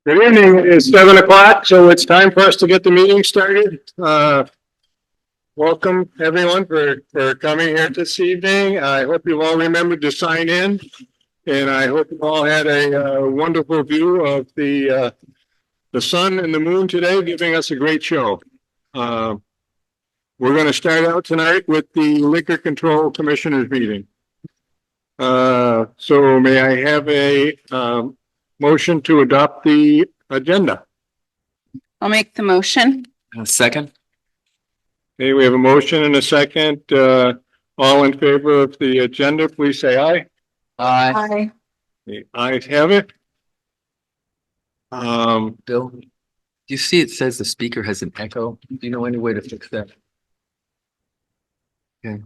Good evening. It's 7 o'clock, so it's time for us to get the meeting started. Welcome everyone for coming here this evening. I hope you all remembered to sign in, and I hope you all had a wonderful view of the sun and the moon today, giving us a great show. We're going to start out tonight with the Liquor Control Commissioners meeting. So may I have a motion to adopt the agenda? I'll make the motion. Second. Okay, we have a motion and a second. All in favor of the agenda, please say aye. Aye. The ayes have it. Bill, do you see it says the speaker has an echo? Do you know any way to fix that? Okay.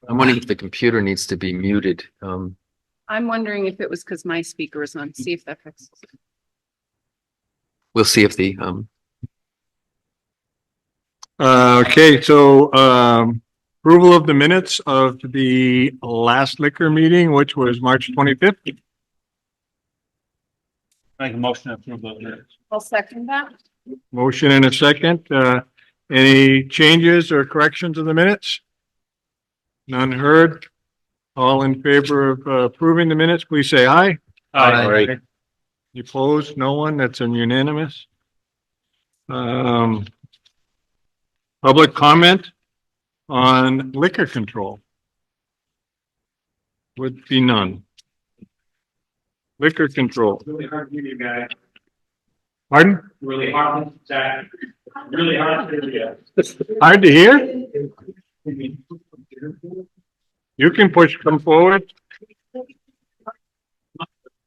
I'm wondering if the computer needs to be muted. I'm wondering if it was because my speaker is on. See if that fixes it. We'll see if the Okay, so approval of the minutes of the last liquor meeting, which was March 25th. Make a motion to approve those minutes. I'll second that. Motion and a second. Any changes or corrections to the minutes? None heard. All in favor of approving the minutes, please say aye. Aye. You opposed? No one? That's unanimous. Public comment on liquor control? Would be none. Liquor control. Really hard to hear you guys. Pardon? Really hard, Zach. Really hard to hear you. Hard to hear? You can come forward.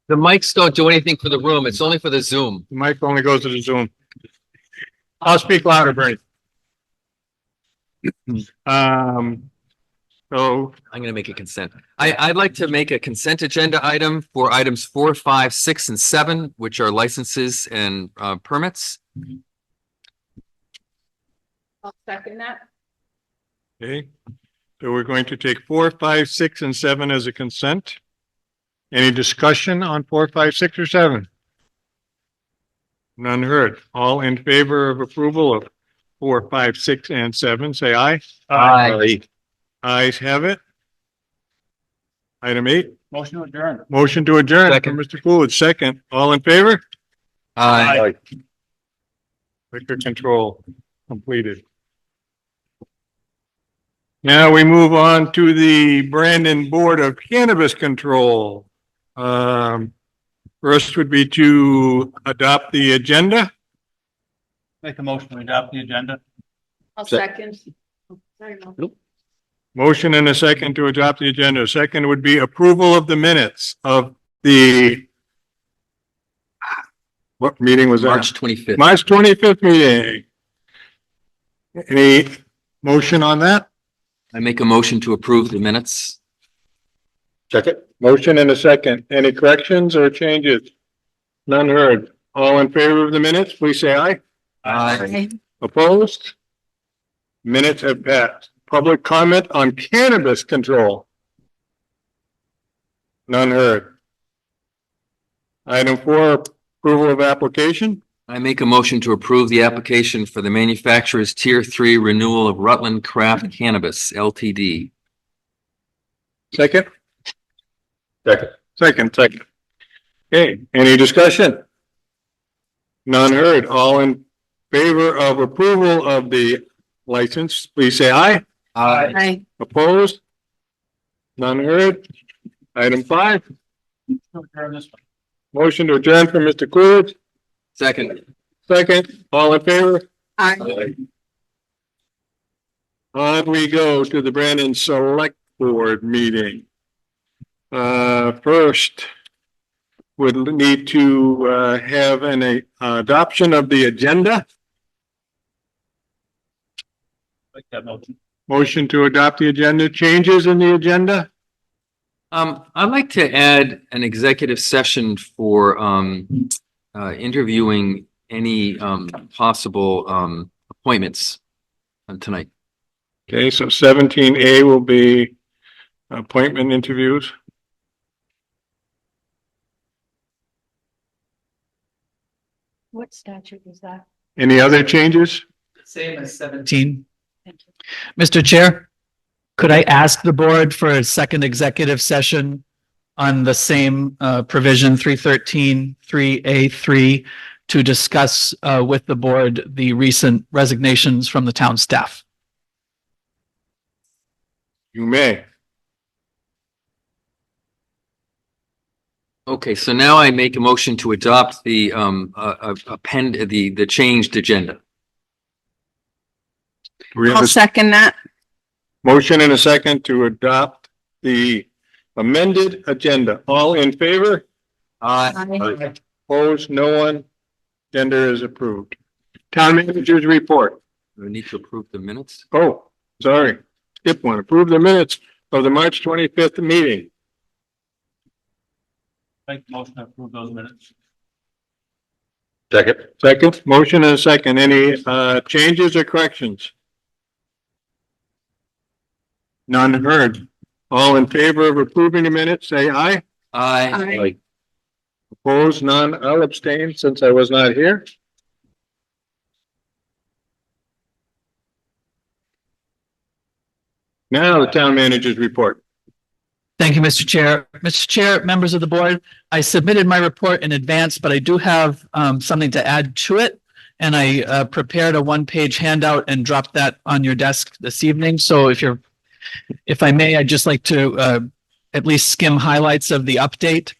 the mics don't do anything for the room. It's only for the Zoom. The mic only goes to the Zoom. I'll speak louder, Bernie. So I'm going to make a consent. I'd like to make a consent agenda item for items 4, 5, 6, and 7, which are licenses and permits. I'll second that. okay, so we're going to take 4, 5, 6, and 7 as a consent. Any discussion on 4, 5, 6, or 7? None heard. All in favor of approval of 4, 5, 6, and 7, say aye. Aye. Ayes have it. Item 8, Motion to adjourn. motion to adjourn from Second. Mr. Coolidge. Second, all in favor? Aye. Liquor control completed. Now we move on to the Brandon Board of Cannabis Control. First would be to adopt the agenda. Make a motion to adopt the agenda. I'll second. Sorry, Mom. Motion and a second to adopt the agenda. Second would be approval of the minutes of the, what meeting was that? March 25th. March 25th meeting. Any motion on that? I make a motion to approve the minutes. Second. Motion and a second. Any corrections or changes? None heard. All in favor of the minutes, please say aye. Aye. Opposed? Minutes have passed. Public comment on cannabis control? None heard. Item 4, approval of application. I make a motion to approve the application for the manufacturer's Tier 3 renewal of Rutland Craft Cannabis LTD. Second? Second. Okay, any discussion? None heard. All in favor of approval of the license, please say aye. Aye. Opposed? None heard. Item 5, Adjourn this one. motion to adjourn from Mr. Coolidge. Second. Second, all in favor? Aye. On we go to the Brandon Select Board meeting. First, would need to have an adoption of the agenda. Make that motion. Motion to adopt the agenda. Changes in the agenda? I'd like to add an executive session for interviewing any possible appointments tonight. Okay, so 17A will be appointment interviews. What statute is that? Any other changes? Same as 17. Thank you. Mr. Chair, could I ask the board for a second executive session on the same provision 313, 3A3 to discuss with the board the recent resignations from the town staff? You may. Okay, so now I make a motion to adopt the the changed agenda. We have I'll a second that. motion and a second to adopt the amended agenda. All in favor? Aye. Opposed? No one? Agenda is approved. Town managers report. We need to approve the minutes. Oh, sorry. Skip one. Approve the minutes of the March 25th meeting. Make the motion to approve those minutes. Second, motion and a second. Any changes or corrections? None heard. All in favor of approving the minutes, say aye. Aye. Opposed? None. I'll abstain since I was not here. Now the town managers report. Thank you, Mr. Chair. Mr. Chair, members of the board, I submitted my report in advance, but I do have something to add to it. And I prepared a one-page handout and dropped that on your desk this evening. So if I may, I'd just like to at least skim highlights of the update.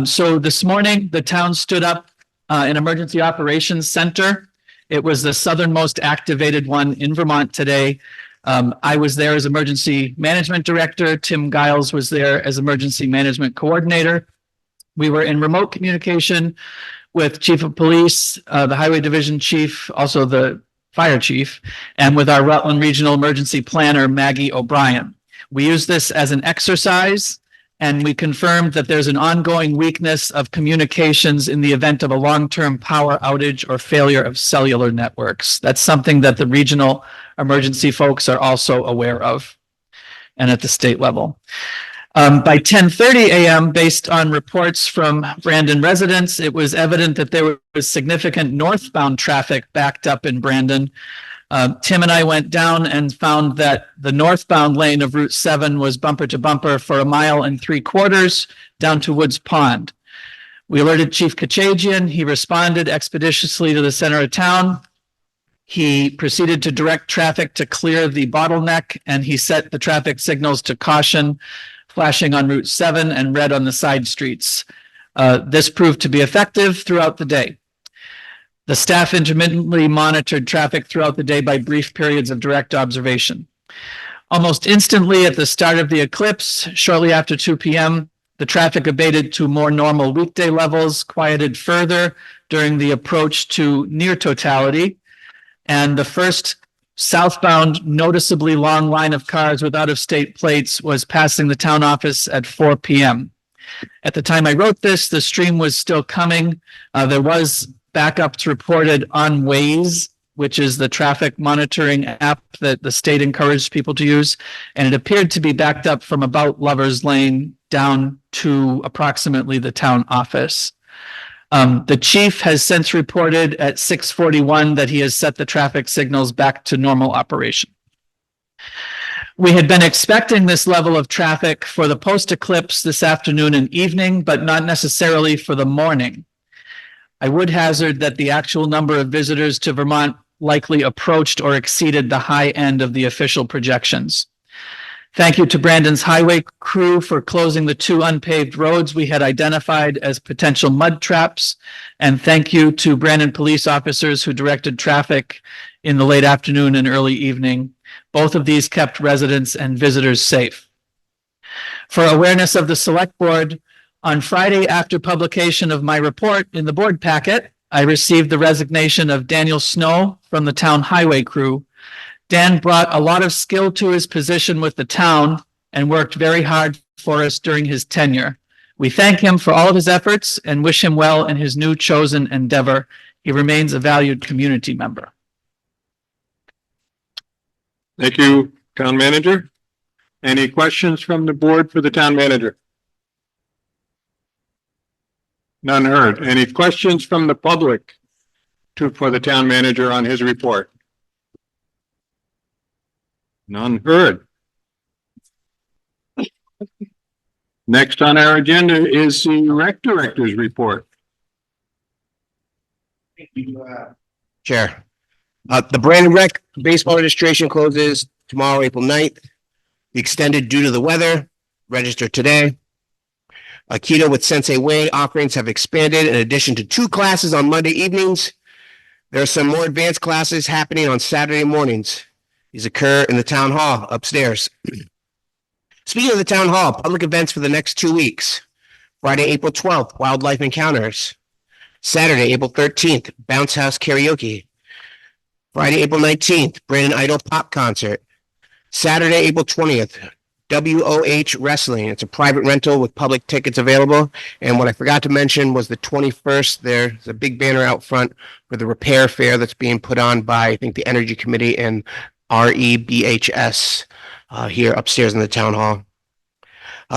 So this morning, the town stood up an emergency operations center. It was the southernmost activated one in Vermont today. I was there as emergency management director. Tim Giles was there as emergency management coordinator. We were in remote communication with chief of police, the highway division chief, also the fire chief, and with our Rutland Regional Emergency Planner, Maggie O'Brien. We use this as an exercise, and we confirmed that there's an ongoing weakness of communications in the event of a long-term power outage or failure of cellular networks. That's something that the regional emergency folks are also aware of, and at the state level. By 10:30 a.m., based on reports from Brandon residents, it was evident that there was significant northbound traffic backed up in Brandon. Tim and I went down and found that the northbound lane of Route 7 was bumper to bumper for 1.75 miles down to Woods Pond. We alerted Chief Kachajian. He responded expeditiously to the center of town. He proceeded to direct traffic to clear the bottleneck, and he set the traffic signals to caution, flashing on Route 7 and red on the side streets. This proved to be effective throughout the day. The staff intermittently monitored traffic throughout the day by brief periods of direct observation. Almost instantly at the start of the eclipse, shortly after 2 p.m., the traffic abated to more normal weekday levels, quieted further during the approach to near totality, and the first southbound noticeably long line of cars with out-of-state plates was passing the town office at 4 p.m. At the time I wrote this, the stream was still coming. There was backups reported on Waze, which is the traffic monitoring app that the state encouraged people to use. And it appeared to be backed up from about Lover's Lane down to approximately the town office. The chief has since reported at 6:41 that he has set the traffic signals back to normal operation. We had been expecting this level of traffic for the post-eclipse this afternoon and evening, but not necessarily for the morning. I would hazard that the actual number of visitors to Vermont likely approached or exceeded the high end of the official projections. Thank you to Brandon's highway crew for closing the 2 unpaved roads we had identified as potential mud traps. And thank you to Brandon police officers who directed traffic in the late afternoon and early evening. Both of these kept residents and visitors safe. For awareness of the select board, on Friday after publication of my report in the board packet, I received the resignation of Daniel Snow from the town highway crew. Dan brought a lot of skill to his position with the town and worked very hard for us during his tenure. We thank him for all of his efforts and wish him well in his new chosen endeavor. He remains a valued community member. Thank you, town manager. Any questions from the board for the town manager? None heard. Any questions from the public for the town manager on his report? None heard. Next on our agenda is the rec director's report. Chair. The Brandon Rec baseball registration closes tomorrow, April 9th. The extended due to the weather, register today. Keto with Sensei Wayne offerings have expanded in addition to 2 classes on Monday evenings. There are some more advanced classes happening on Saturday mornings. These occur in the town hall upstairs. Speaking of the town hall, public events for the next 2 weeks. Friday, April 12th, Wildlife Encounters. Saturday, April 13th, Bounce House Karaoke. Friday, April 19th, Brandon Idol Pop Concert. Saturday, April 20th, WOH Wrestling. It's a private rental with public tickets available. And what I forgot to mention was the 21st, there's a big banner out front for the repair fair that's being put on by, I think, the Energy Committee and REBHS here upstairs in the town hall.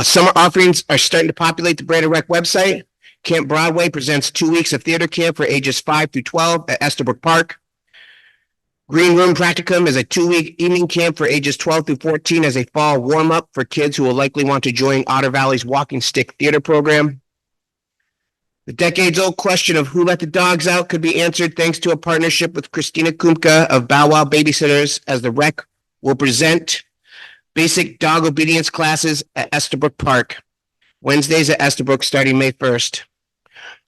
Summer offerings are starting to populate the Brandon Rec website. Camp Broadway presents 2 weeks of theater camp for ages 5 through 12 at Estabrook Park. Green Room Practicum is a 2-week evening camp for ages 12 through 14 as a fall warm-up for kids who will likely want to join Otter Valley's Walking Stick Theater program. The decades-old question of who let the dogs out could be answered thanks to a partnership with Christina Kumka of Bow Wow Babysitters, as the rec will present basic dog obedience classes at Estabrook Park, Wednesdays at Estabrook starting May 1st.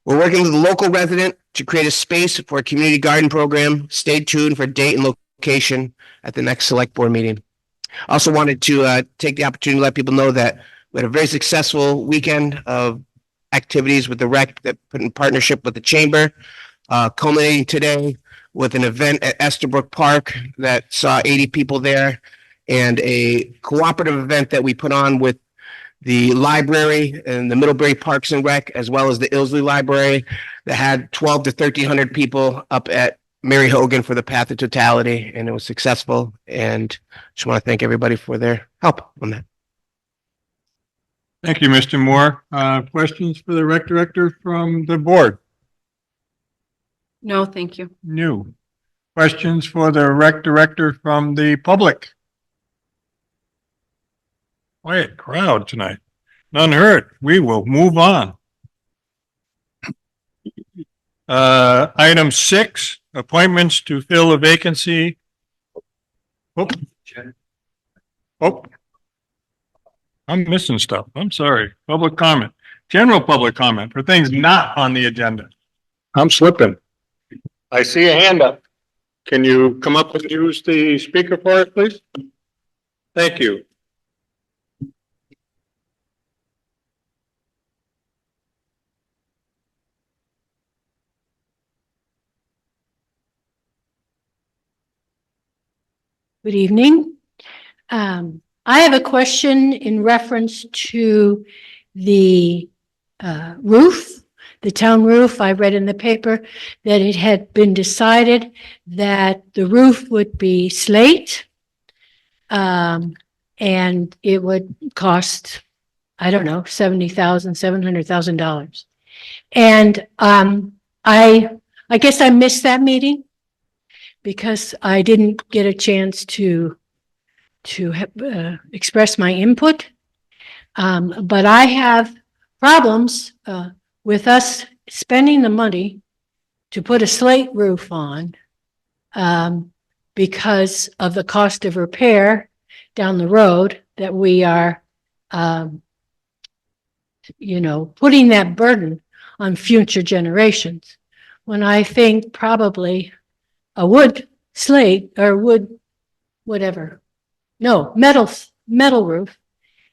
We're working with a local resident to create a space for a community garden program. Stay tuned for date and location at the next select board meeting. I also wanted to take the opportunity to let people know that we had a very successful weekend of activities with the rec that put in partnership with the chamber, culminating today with an event at Estabrook Park that saw 80 people there, and a cooperative event that we put on with the library and the Middlebury Parks and Rec, as well as the Ilsley Library, that had 12 to 1,300 people up at Mary Hogan for the Path of Totality, and it was successful. And just want to thank everybody for their help on that. Thank you, Mr. Moore. Questions for the rec director from the board? No, thank you. New. Questions for the rec director from the public? Quiet crowd tonight. None heard. We will move on. Item 6, appointments to fill a vacancy. Oh, I'm missing stuff. I'm sorry. Public comment. General public comment for things not on the agenda. I'm slipping. I see a hand up. Can you come up and use the speaker for it, please? Thank you. Good evening. I have a question in reference to the roof, the town roof. I read in the paper that it had been decided that the roof would be slate, and it would cost, I don't know, $700,000. And I guess I missed that meeting, because I didn't get a chance to express my input. But I have problems with us spending the money to put a slate roof on because of the cost of repair down the road that we are, putting that burden on future generations. When I think probably a wood slate or wood, whatever. No, metal roof,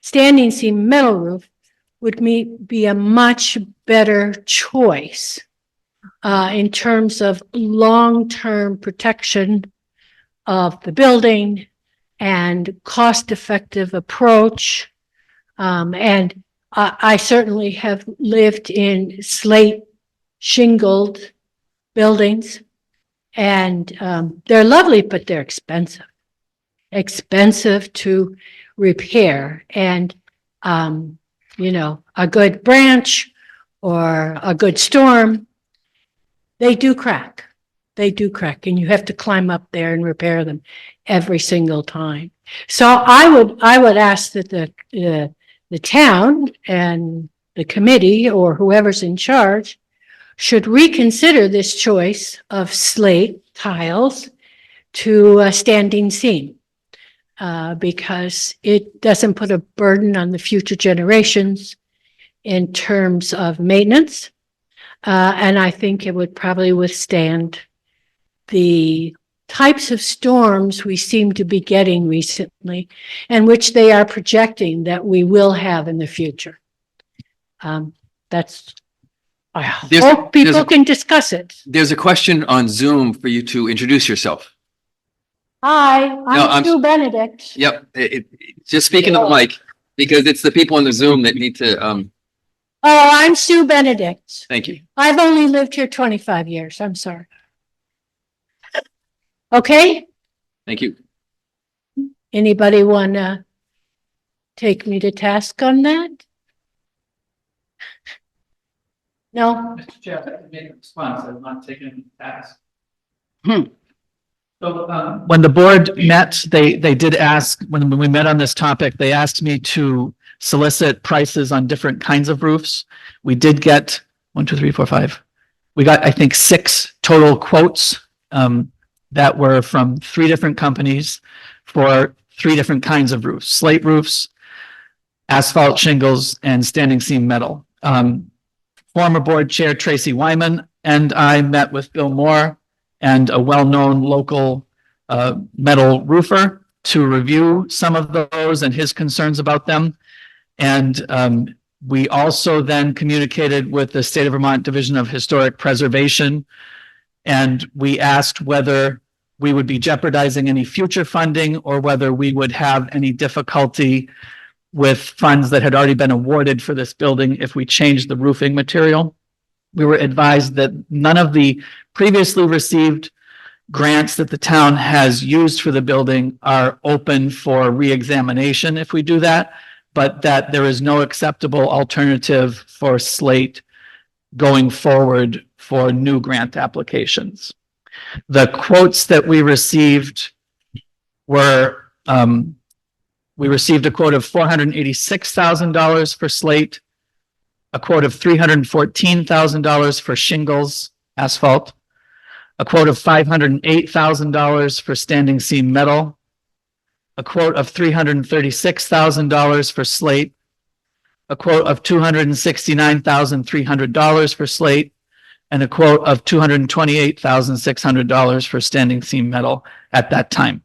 standing seam metal roof would be a much better choice in terms of long-term protection of the building and cost-effective approach. And I certainly have lived in slate shingled buildings. And they're lovely, but they're expensive to repair. And, a good branch or a good storm, they do crack. They do crack and you have to climb up there and repair them every single time. So I would ask that the town and the committee or whoever's in charge should reconsider this choice of slate tiles to a standing seam. Because it doesn't put a burden on the future generations in terms of maintenance. And I think it would probably withstand the types of storms we seem to be getting recently and which they are projecting that we will have in the future. That's, I hope people can discuss it. There's a question on Zoom for you to introduce yourself. Hi, No, I'm Sue Benedict. Yep, just speaking to the mic, because it's the people on the Zoom that need to, Oh, I'm Sue Benedict. thank you. I've only lived here 25 years. I'm sorry. Okay, Thank you. anybody want to take me to task on that? No? Mr. Chair, I can make a response. I'm not taking any task. Hmm. So, when the board met, they did ask, when we met on this topic, they asked me to solicit prices on different kinds of roofs. We did get 1, 2, 3, 4, 5. We got, I think, 6 total quotes that were from 3 different companies for 3 different kinds of roofs: slate roofs, asphalt shingles, and standing seam metal. Former board chair Tracy Wyman and I met with Bill Moore and a well-known local metal roofer to review some of those and his concerns about them. And we also then communicated with the State of Vermont Division of Historic Preservation, and we asked whether we would be jeopardizing any future funding or whether we would have any difficulty with funds that had already been awarded for this building if we changed the roofing material. We were advised that none of the previously received grants that the town has used for the building are open for re-examination if we do that, but that there is no acceptable alternative for slate going forward for new grant applications. The quotes that we received were, we received a quote of $486,000 for slate, a quote of $314,000 for shingles, asphalt, a quote of $508,000 for standing seam metal, a quote of $336,000 for slate, a quote of $269,300 for slate, and a quote of $228,600 for standing seam metal at that time.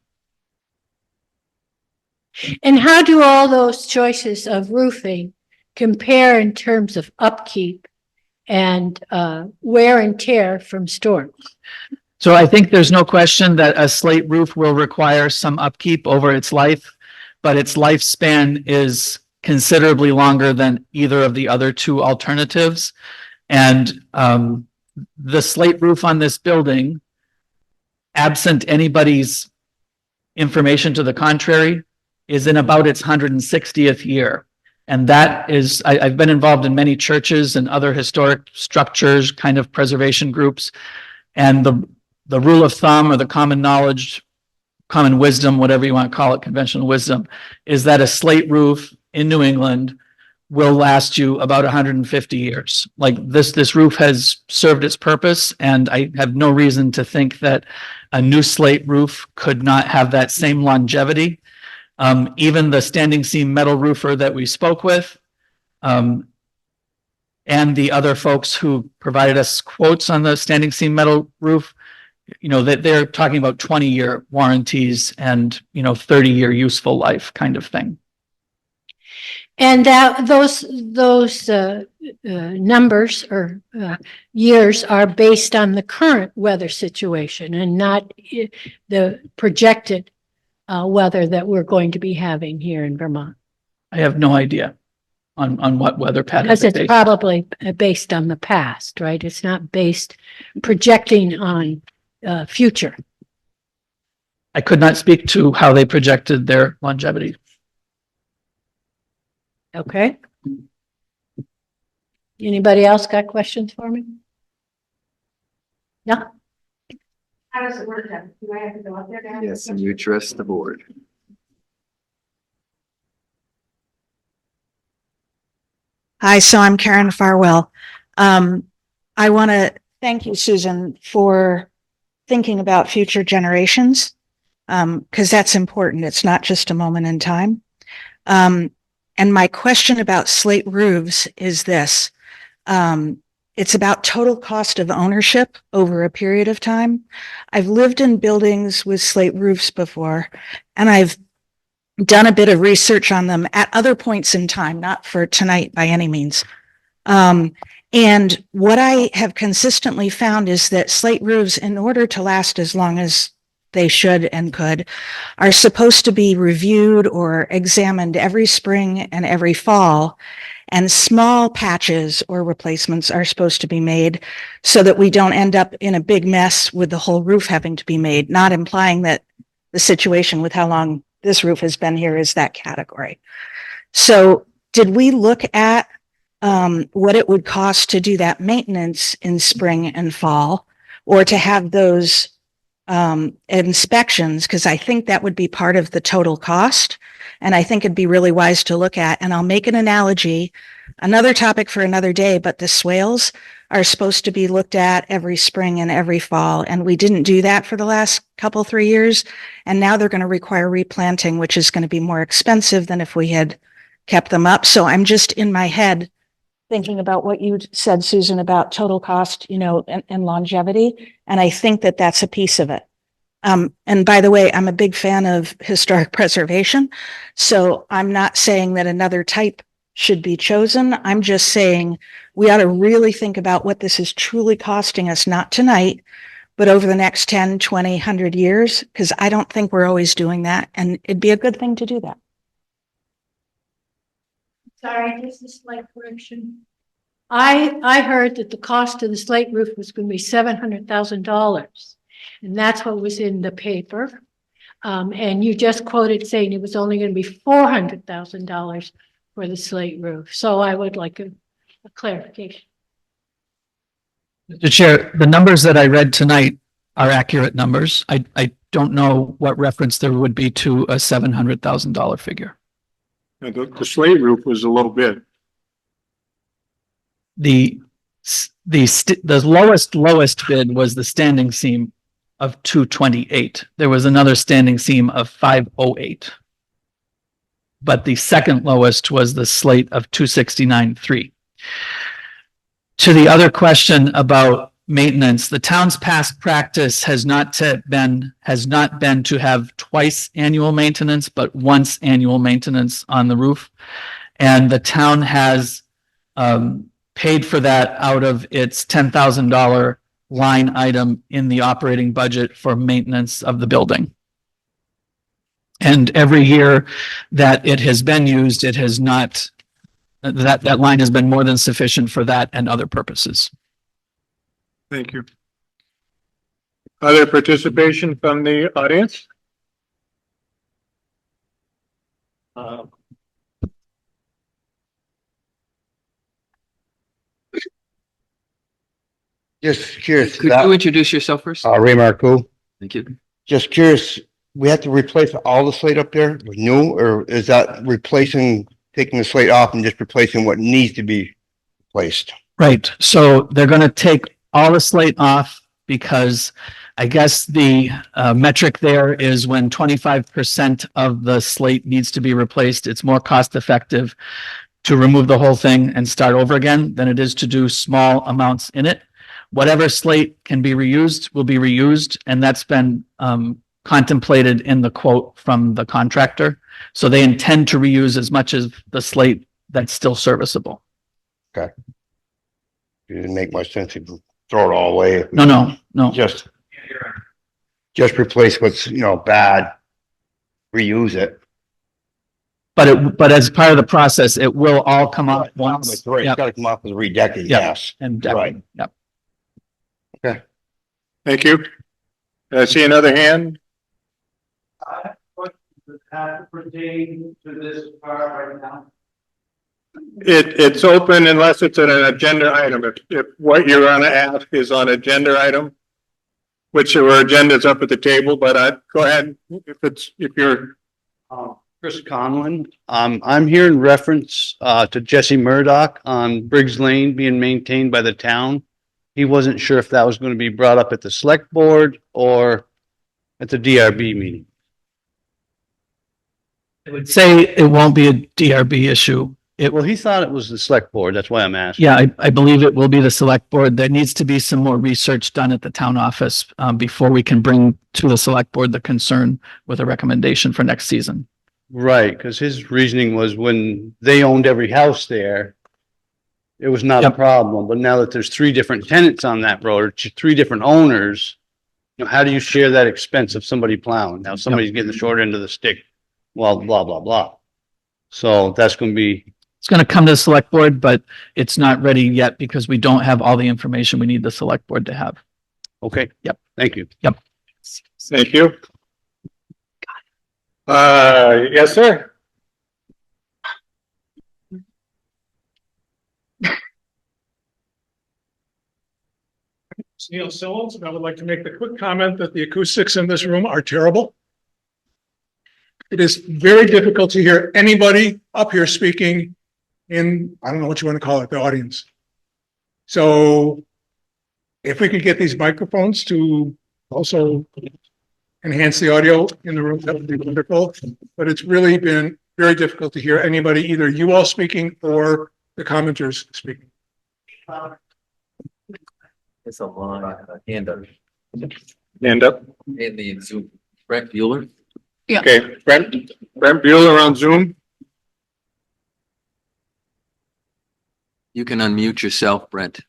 And how do all those choices of roofing compare in terms of upkeep and wear and tear from storms? So I think there's no question that a slate roof will require some upkeep over its life, but its lifespan is considerably longer than either of the other 2 alternatives. And the slate roof on this building, absent anybody's information to the contrary, is in about its 160th year. And that is, I've been involved in many churches and other historic structures, kind of preservation groups. And the rule of thumb or the common knowledge, common wisdom, whatever you want to call it, conventional wisdom, is that a slate roof in New England will last you about 150 years. Like this roof has served its purpose, and I have no reason to think that a new slate roof could not have that same longevity. Even the standing seam metal roofer that we spoke with, and the other folks who provided us quotes on the standing seam metal roof, you know, that they're talking about 20-year warranties and, 30-year useful life kind of thing. And that those numbers or years are based on the current weather situation and not the projected weather that we're going to be having here in Vermont. I have no idea on what weather pattern. Because it's probably based on the past, right? It's not based projecting on future. I could not speak to how they projected their longevity. Okay. Anybody else got questions for me? No? How does it work then? Do I have to go up there now? Yes, and you address the board. Hi, so I'm Karen Farwell. I want to thank you, Susan, for thinking about future generations, because that's important. It's not just a moment in time. And my question about slate roofs is this. It's about total cost of ownership over a period of time. I've lived in buildings with slate roofs before, and I've done a bit of research on them at other points in time, not for tonight by any means. And what I have consistently found is that slate roofs, in order to last as long as they should and could, are supposed to be reviewed or examined every spring and every fall. And small patches or replacements are supposed to be made so that we don't end up in a big mess with the whole roof having to be made, not implying that the situation with how long this roof has been here is that category. So did we look at what it would cost to do that maintenance in spring and fall, or to have those inspections? Because I think that would be part of the total cost. And I think it'd be really wise to look at. And I'll make an analogy, another topic for another day, but the swales are supposed to be looked at every spring and every fall. And we didn't do that for the last 3 years. And now they're going to require replanting, which is going to be more expensive than if we had kept them up. So I'm just in my head thinking about what you said, Susan, about total cost, and longevity. And I think that that's a piece of it. And by the way, I'm a big fan of historic preservation. So I'm not saying that another type should be chosen. I'm just saying we ought to really think about what this is truly costing us, not tonight, but over the next 10, 20, 100 years, because I don't think we're always doing that. And it'd be a good thing to do that. Sorry, this is slight correction. I heard that the cost of the slate roof was going to be $700,000. And that's what was in the paper. And you just quoted saying it was only going to be $400,000 for the slate roof. So I would like a clarification. Mr. Chair, the numbers that I read tonight are accurate numbers. I don't know what reference there would be to a $700,000 figure. And the slate roof was a little bit. The lowest bid was the standing seam of 228. There was another standing seam of 508. But the second lowest was the slate of 269.3. To the other question about maintenance, the town's past practice has not been to have twice annual maintenance, but once annual maintenance on the roof. And the town has paid for that out of its $10,000 line item in the operating budget for maintenance of the building. And every year that it has been used, it has not, that line has been more than sufficient for that and other purposes. Thank you. Other participation from the audience? Just curious. Could you introduce yourself first? Ray Marcoux. Thank you. Just curious, we have to replace all the slate up there with new, or is that replacing, taking the slate off and just replacing what needs to be replaced? Right. So they're going to take all the slate off because I guess the metric there is when 25% of the slate needs to be replaced. It's more cost effective to remove the whole thing and start over again than it is to do small amounts in it. Whatever slate can be reused will be reused, and that's been contemplated in the quote from the contractor. So they intend to reuse as much as the slate that's still serviceable. Okay. It didn't make much sense to throw it all away. No. Just replace what's, bad, reuse it. But as part of the process, it will all come off once. It's right. It's Yep. gotta come off with redecking, Yep. yes. And Right. Yep. Thank you. I see another hand. Pertain to this part right now. It's open unless it's an agenda item. If what you're gonna ask is on agenda item, which our agenda's up at the table, but go ahead if you're, Chris Conlon. I'm here in reference to Jesse Murdoch on Briggs Lane being maintained by the town. He wasn't sure if that was going to be brought up at the select board or at the DRB meeting. I would say it won't be a DRB issue. Well, he thought it was the select board. That's why I'm asking. Yeah, I believe it will be the select board. There needs to be some more research done at the town office before we can bring to the select board the concern with a recommendation for next season. Right, because his reasoning was when they owned every house there, it was not a Yep. problem. But now that there's 3 different tenants on that road, or 3 different owners, how do you share that expense of somebody plowing? Now somebody's getting the short end of the stick. Well, blah, blah, blah. So that's going to be, It's going to come to the select board, but it's not ready yet because we don't have all the information we need the select board to have. okay. Yep. Thank you. thank you. Yes, sir. Neil Sills, and I would like to make the quick comment that the acoustics in this room are terrible. It is very difficult to hear anybody up here speaking in, I don't know what you want to call it, the audience. So if we could get these microphones to also enhance the audio in the room, that would be wonderful. But it's really been very difficult to hear anybody, either you all speaking or the commenters speaking. It's a long hand up Hand up. in the Zoom. Brett Bueller. Okay, Brent Bueller on Zoom. You can unmute yourself, Brent.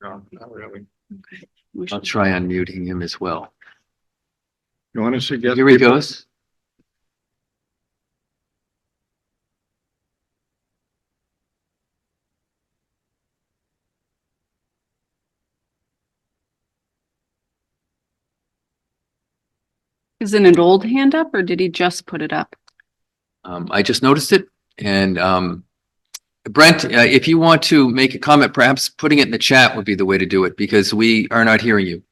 No, not really. I'll try unmuting him as well. You want to suggest? Here he goes. Is it an old hand up or did he just put it up? I just noticed it. And Brent, if you want to make a comment, perhaps putting it in the chat would be the way to do it because we are not hearing you.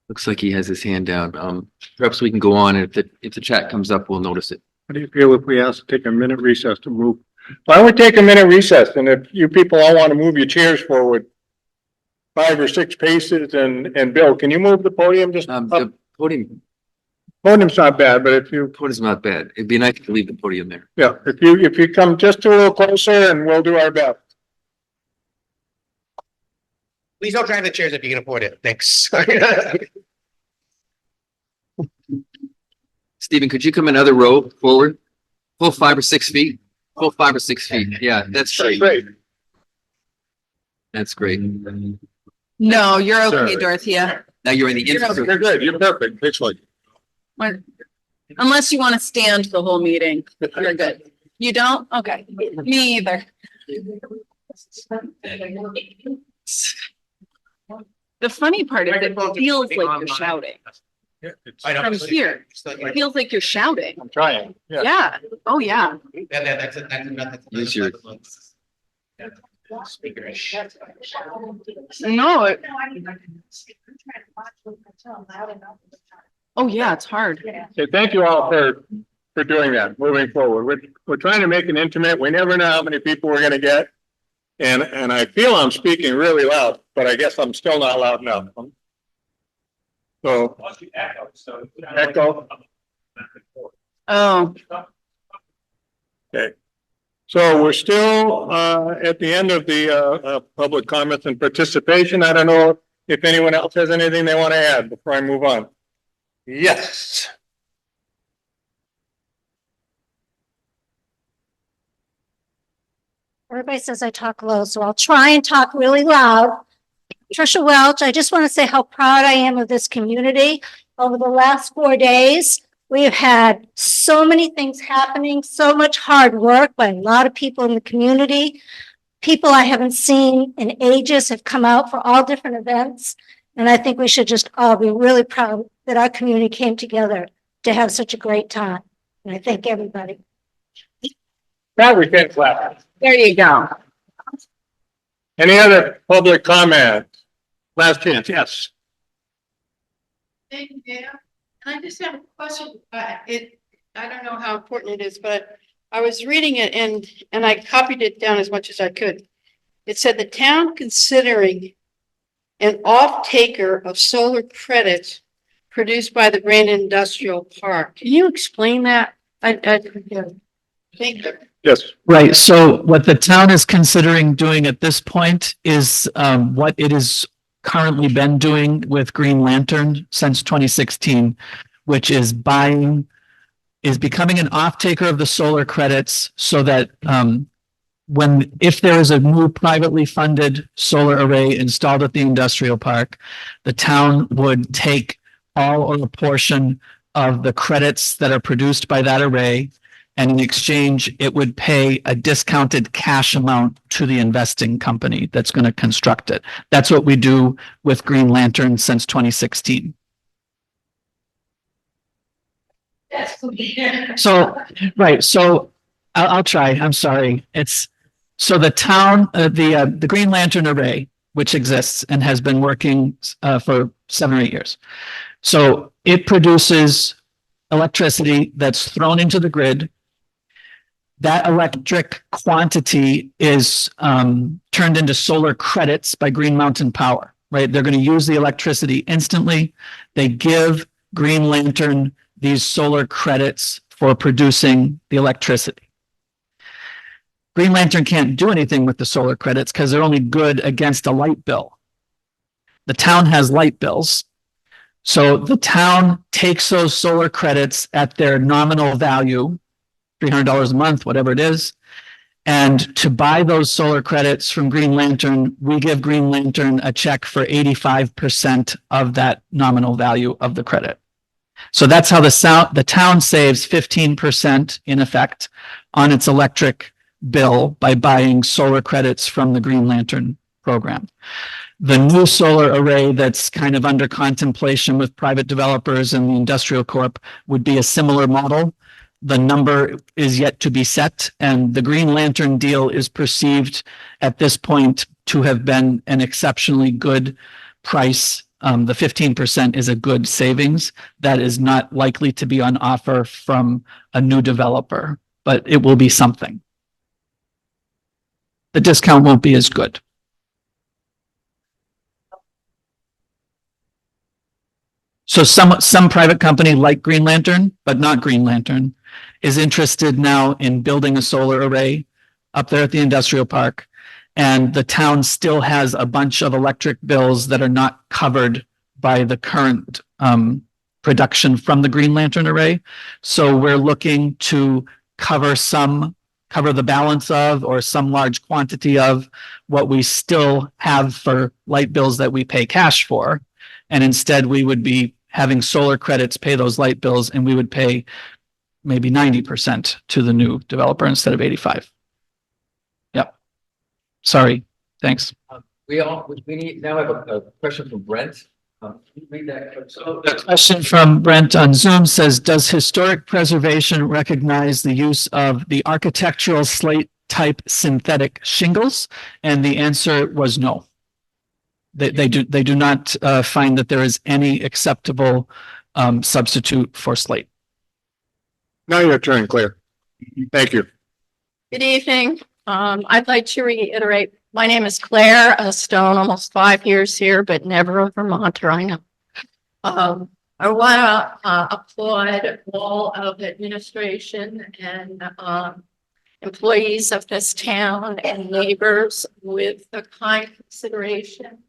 Looks like he has his hand down. Perhaps we can go on. And if the chat comes up, we'll notice it. How do you feel if we ask to take a minute recess to move? Why don't we take a minute recess? And if you people all want to move your chairs forward 5 or 6 paces and Bill, can you move the podium just up? The Podium's not bad, but if you, podium's not bad. It'd be nice to leave the podium there. yeah, if you come just a little closer and we'll do our best. Please don't drive the chairs if you can afford it. Thanks. Stephen, could you come another row forward? Full 5 or 6 feet? Full 5 or 6 feet. Yeah, that's great. Great. That's great. No, you're okay, Sorry. Dorothea. Now you're in the You're infantry. good. You're perfect. Thanks, like. Unless you want to stand the whole meeting, you're good. You don't? Okay, me either. The funny part is it feels like you're shouting from here. It feels like you're shouting. I'm trying. Yeah. Yeah. Oh, yeah. Use your- No. Oh, yeah, it's hard. Okay, thank you all for doing that, moving forward. We're trying to make it intimate. We never know how many people we're gonna get. And I feel I'm speaking really loud, but I guess I'm still not loud enough. So, echo. Oh, Okay. So we're still at the end of the public comments and participation. I don't know if anyone else has anything they want to add before I move on. Yes. Everybody says I talk low, so I'll try and talk really loud. Trisha Welch, I just want to say how proud I am of this community. Over the last 4 days, we have had so many things happening, so much hard work by a lot of people in the community. people I haven't seen in ages have come out for all different events. And I think we should just all be really proud that our community came together to have such a great time. And I thank everybody. Now we can clap. There you go. Any other public comment? Last chance, yes. Thank you, Dan. And I just have a question. I don't know how important it is, but I was reading it and I copied it down as much as I could. It said the town considering an off-taker of solar credits produced by the Brandon Industrial Park. Can you explain that? Thank you. Yes. Right, so what the town is considering doing at this point is what it has currently been doing with Green Lantern since 2016, which is becoming an off-taker of the solar credits so that if there is a new privately funded solar array installed at the industrial park, the town would take all or a portion of the credits that are produced by that array, and in exchange, it would pay a discounted cash amount to the investing company that's going to construct it. That's what we do with Green Lantern since 2016. So, right, so I'll try, I'm sorry. So the town, the Green Lantern Array, which exists and has been working for 7 or 8 years. So it produces electricity that's thrown into the grid. That electric quantity is turned into solar credits by Green Mountain Power, right? They're going to use the electricity instantly. They give Green Lantern these solar credits for producing the electricity. Green Lantern can't do anything with the solar credits because they're only good against a light bill. The town has light bills. So the town takes those solar credits at their nominal value, $300 a month, whatever it is. And to buy those solar credits from Green Lantern, we give Green Lantern a check for 85% of that nominal value of the credit. So that's how the town saves 15% in effect on its electric bill by buying solar credits from the Green Lantern program. The new solar array that's kind of under contemplation with private developers and the industrial corp would be a similar model. The number is yet to be set, and the Green Lantern deal is perceived at this point to have been an exceptionally good price. The 15% is a good savings that is not likely to be on offer from a new developer, but it will be something. The discount won't be as good. So some private company like Green Lantern, but not Green Lantern, is interested now in building a solar array up there at the industrial park. And the town still has a bunch of electric bills that are not covered by the current production from the Green Lantern array. So we're looking to cover the balance of, or some large quantity of, what we still have for light bills that we pay cash for. And instead we would be having solar credits pay those light bills, and we would pay maybe 90% to the new developer instead of 85. Yep. Sorry. Thanks. We now have a question from Brent. Read that. So the question from Brent on Zoom says, does historic preservation recognize the use of the architectural slate type synthetic shingles? And the answer was no. They do not find that there is any acceptable substitute for slate. Now your turn, Claire. Thank you. Good evening. I'd like to reiterate, my name is Claire Stone, almost 5 years here, but never a Vermonter, I know. I want to applaud all of the administration and employees of this town and neighbors with the kind consideration,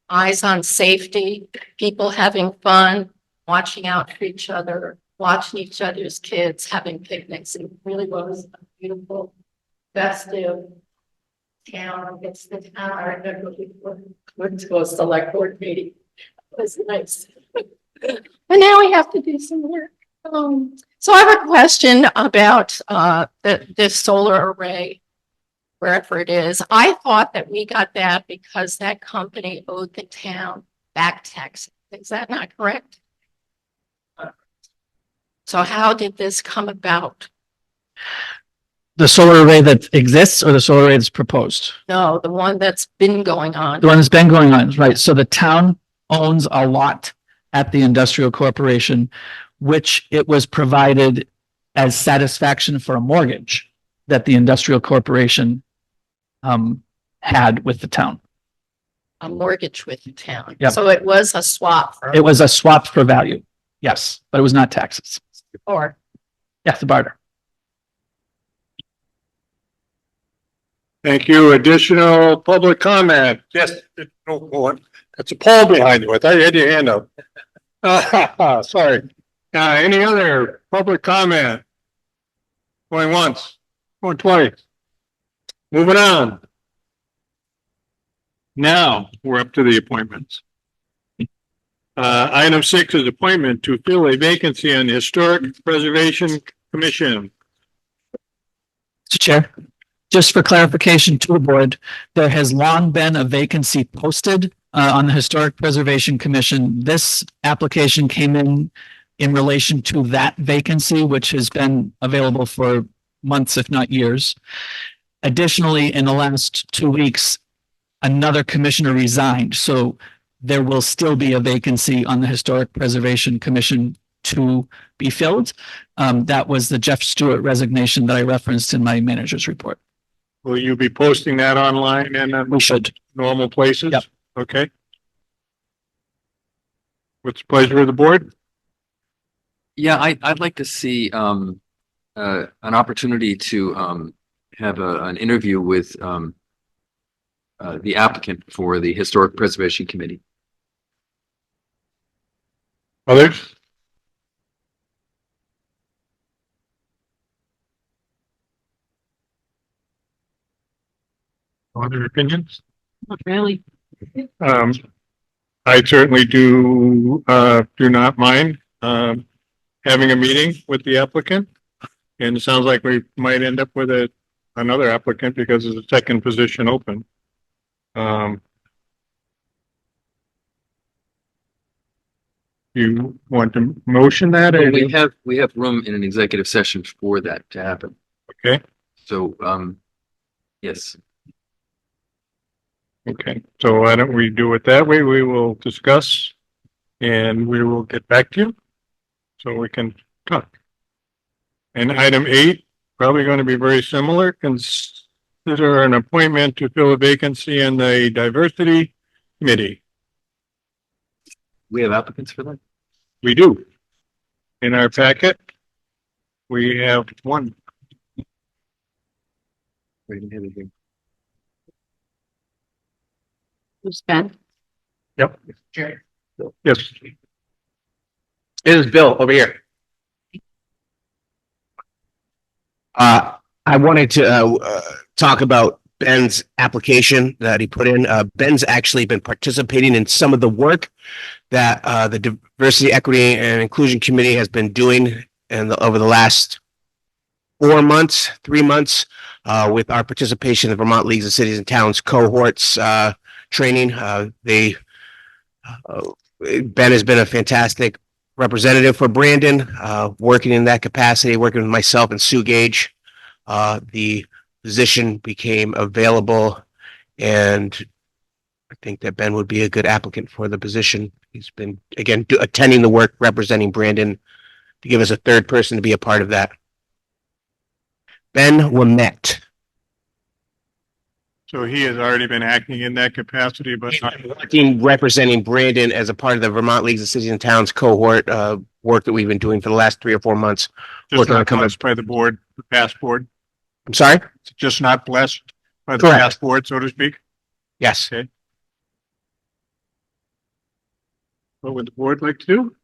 eyes on safety, people having fun, watching out for each other, watching each other's kids, having picnics. It really was a beautiful, festive town. It's the town I remember before went to a select board meeting. It was nice. But now we have to do some work. So I have a question about this solar array. wherever it is. I thought that we got that because that company owed the town back taxes. Is that not correct? So how did this come about? The solar array that exists or the solar array that's proposed? No, the one that's been going on. The one that's been going on, right? So the town owns a lot at the industrial corporation, which it was provided as satisfaction for a mortgage that the industrial corporation had with the town. A mortgage with the town. Yep. So it was a swap for, It was a swap for value. Yes, but it was not taxes. or Yeah, the barter. Thank you. Additional public comment? Yes, that's a poll behind you. I thought you had your hand up. Sorry. Any other public comment? Going once, going twice. Moving on. Now, we're up to the appointments. Item 6 is appointment to fill a vacancy on the Historic Preservation Commission. Mr. Chair, just for clarification to the board, there has long been a vacancy posted on the Historic Preservation Commission. This application came in relation to that vacancy, which has been available for months, if not years. Additionally, in the last 2 weeks, another commissioner resigned, so there will still be a vacancy on the Historic Preservation Commission to be filled. That was the Jeff Stewart resignation that I referenced in my manager's report. Will you be posting that online and We should. normal places? Yep. Okay. What's the pleasure of the board? Yeah, I'd like to see an opportunity to have an interview with the applicant for the Historic Preservation Committee. Others? Other opinions? Not really. I certainly do not mind, having a meeting with the applicant. And it sounds like we might end up with another applicant because there's a second position open. You want to motion that? Or We have room in an executive session for that to happen. Okay, So, yes. okay. So why don't we do it that way? We will discuss and we will get back to you so we can talk. And item 8, probably going to be very similar. Consider an appointment to fill a vacancy in the Diversity Committee. We have applicants for that? We do. In our packet, we have one. We didn't have it here. Who's Ben? Yep. Jerry. Yes. It is Bill over here. I wanted to talk about Ben's application that he put in. Ben's actually been participating in some of the work that the Diversity, Equity, and Inclusion Committee has been doing over the last 3 months, with our participation in the Vermont Leagues of Cities and Towns cohorts training. Ben has been a fantastic representative for Brandon, working in that capacity, working with myself and Sue Gage. The position became available, and I think that Ben would be a good applicant for the position. He's been, again, attending the work, representing Brandon, to give us a third person to be a part of that. Ben Wimett. So he has already been acting in that capacity, but Representing Brandon as a part of the Vermont Leagues of Cities and Towns cohort work that we've been doing for the last 3 or 4 months. just not blessed by the board, the past board. I'm sorry? It's just not blessed by the Correct. past board, so to speak. Yes. Okay. What would the board like to do?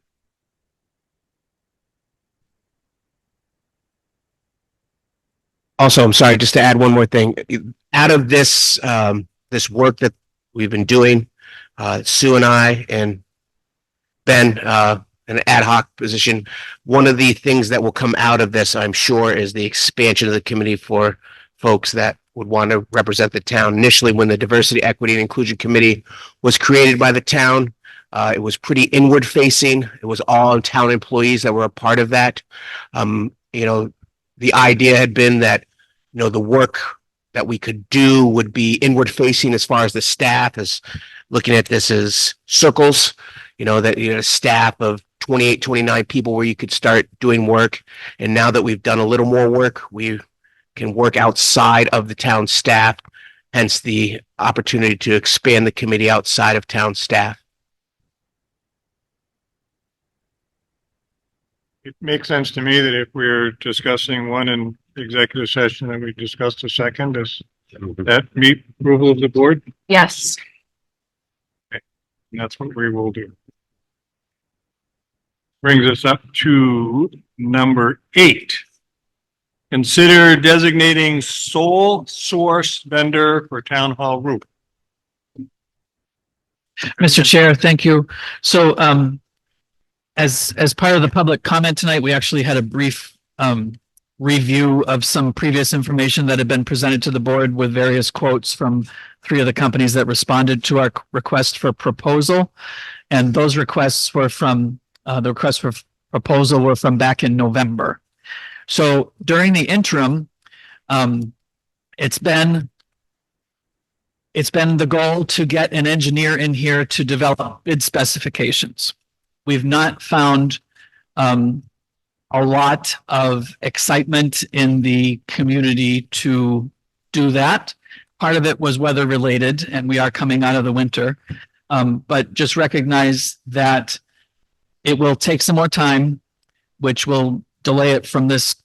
Also, I'm sorry, just to add one more thing. Out of this, this work that we've been doing, Sue and I and Ben, an ad hoc position, one of the things that will come out of this, I'm sure, is the expansion of the committee for folks that would want to represent the town. Initially, when the Diversity, Equity, and Inclusion Committee was created by the town, it was pretty inward facing. It was all town employees that were a part of that. The idea had been that, the work that we could do would be inward facing as far as the staff is looking at this as circles, a staff of 28, 29 people where you could start doing work. And now that we've done a little more work, we can work outside of the town staff, hence the opportunity to expand the committee outside of town staff. It makes sense to me that if we're discussing one in executive session and we discuss the second, does that meet approval of the board? Yes. And that's what we will do. Brings us up to number 8. Consider designating sole source vendor for town hall roof. Mr. Chair, thank you. So, as part of the public comment tonight, we actually had a brief review of some previous information that had been presented to the board with various quotes from 3 of the companies that responded to our request for proposal. And those requests were from, the requests for proposal were from back in November. So during the interim, it's been the goal to get an engineer in here to develop bid specifications. We've not found a lot of excitement in the community to do that. Part of it was weather related, and we are coming out of the winter. But just recognize that it will take some more time, which will delay it from this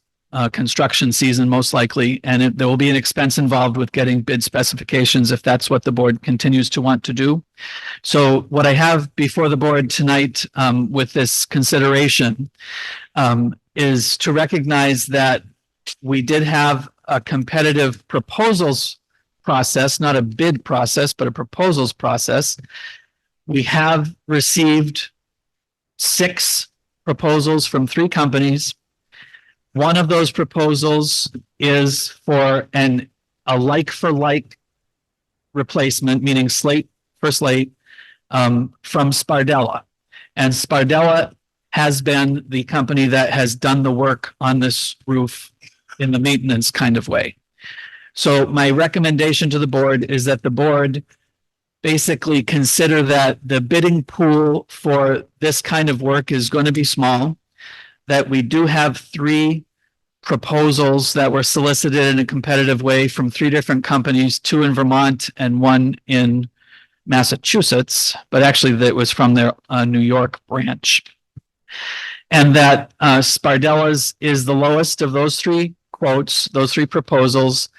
construction season most likely, and there will be an expense involved with getting bid specifications if that's what the board continues to want to do. So what I have before the board tonight with this consideration is to recognize that we did have a competitive proposals process, not a bid process, but a proposals process. We have received 6 proposals from 3 companies. One of those proposals is for a like-for-like replacement, meaning slate for slate, from Spardella. And Spardella has been the company that has done the work on this roof in the maintenance kind of way. So my recommendation to the board is that the board basically consider that the bidding pool for this kind of work is going to be small, that we do have 3 proposals that were solicited in a competitive way from 3 different companies, 2 in Vermont and 1 in Massachusetts, but actually that was from their New York branch. And that Spardella's is the lowest of those 3 quotes, those 3 proposals,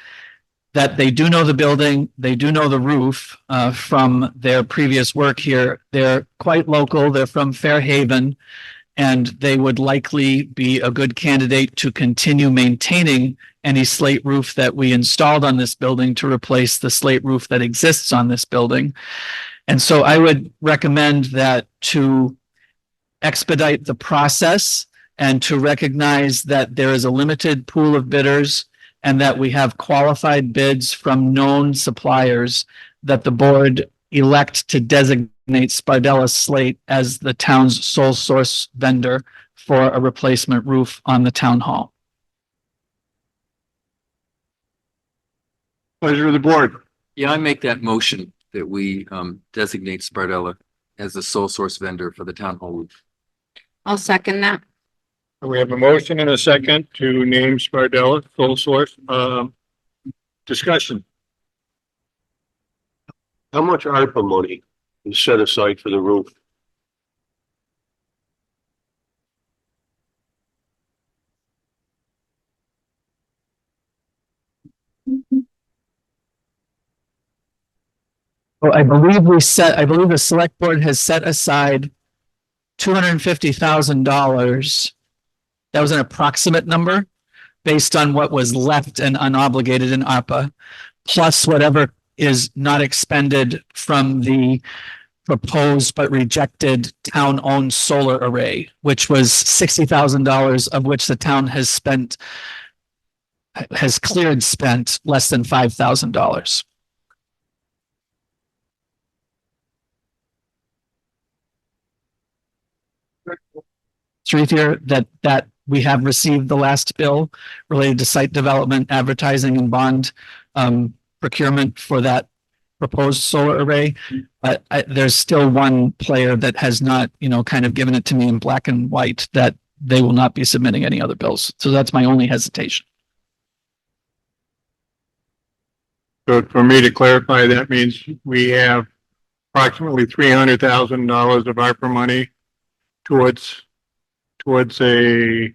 that they do know the building, they do know the roof from their previous work here. They're quite local, they're from Fairhaven, and they would likely be a good candidate to continue maintaining any slate roof that we installed on this building to replace the slate roof that exists on this building. And so I would recommend that to expedite the process and to recognize that there is a limited pool of bidders and that we have qualified bids from known suppliers, that the board elect to designate Spardella Slate as the town's sole source vendor for a replacement roof on the town hall. Pleasure of the board. Yeah, I make that motion that we designate Spardella as the sole source vendor for the town hall roof. I'll second that. We have a motion and a second to name Spardella sole source. Discussion. How much ARPA money is set aside for the roof? Well, I believe the select board has set aside $250,000. That was an approximate number based on what was left and unobligated in ARPA, plus whatever is not expended from the proposed but rejected town-owned solar array, which was $60,000, of which the town has spent has cleared spent less than $5,000. Through here that we have received the last bill related to site development, advertising and bond procurement for that proposed solar array. But there's still one player that has not, kind of given it to me in black and white that they will not be submitting any other bills. So that's my only hesitation. So for me to clarify, that means we have approximately $300,000 of ARPA money towards a,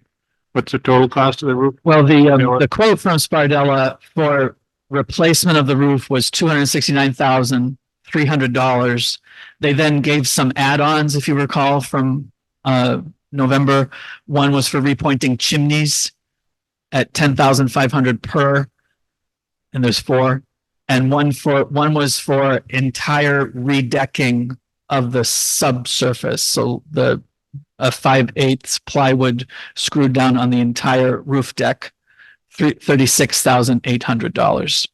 what's the total cost of the roof? Well, the quote from Spardella for replacement of the roof was $269,300. They then gave some add-ons, if you recall, from November. One was for repointing chimneys at $10,500 per, and there's 4. And one was for entire redecking of the subsurface. So the 5/8 plywood screwed down on the entire roof deck, $36,800.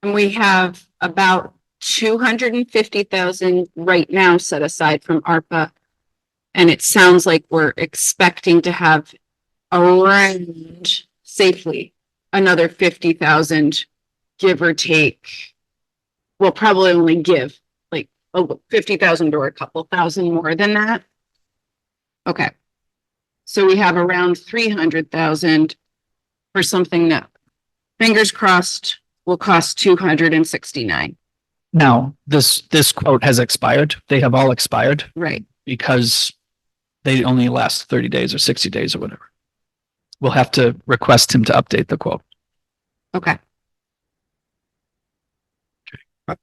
And we have about 250,000 right now set aside from ARPA. And it sounds like we're expecting to have around safely another 50,000, give or take. We'll probably only give like 50,000 or a couple thousand more than that. Okay. So we have around 300,000 for something that, fingers crossed, will cost 269. Now, this quote has expired. They have all expired Right. because they only last 30 days or 60 days or whatever. We'll have to request him to update the quote. Okay.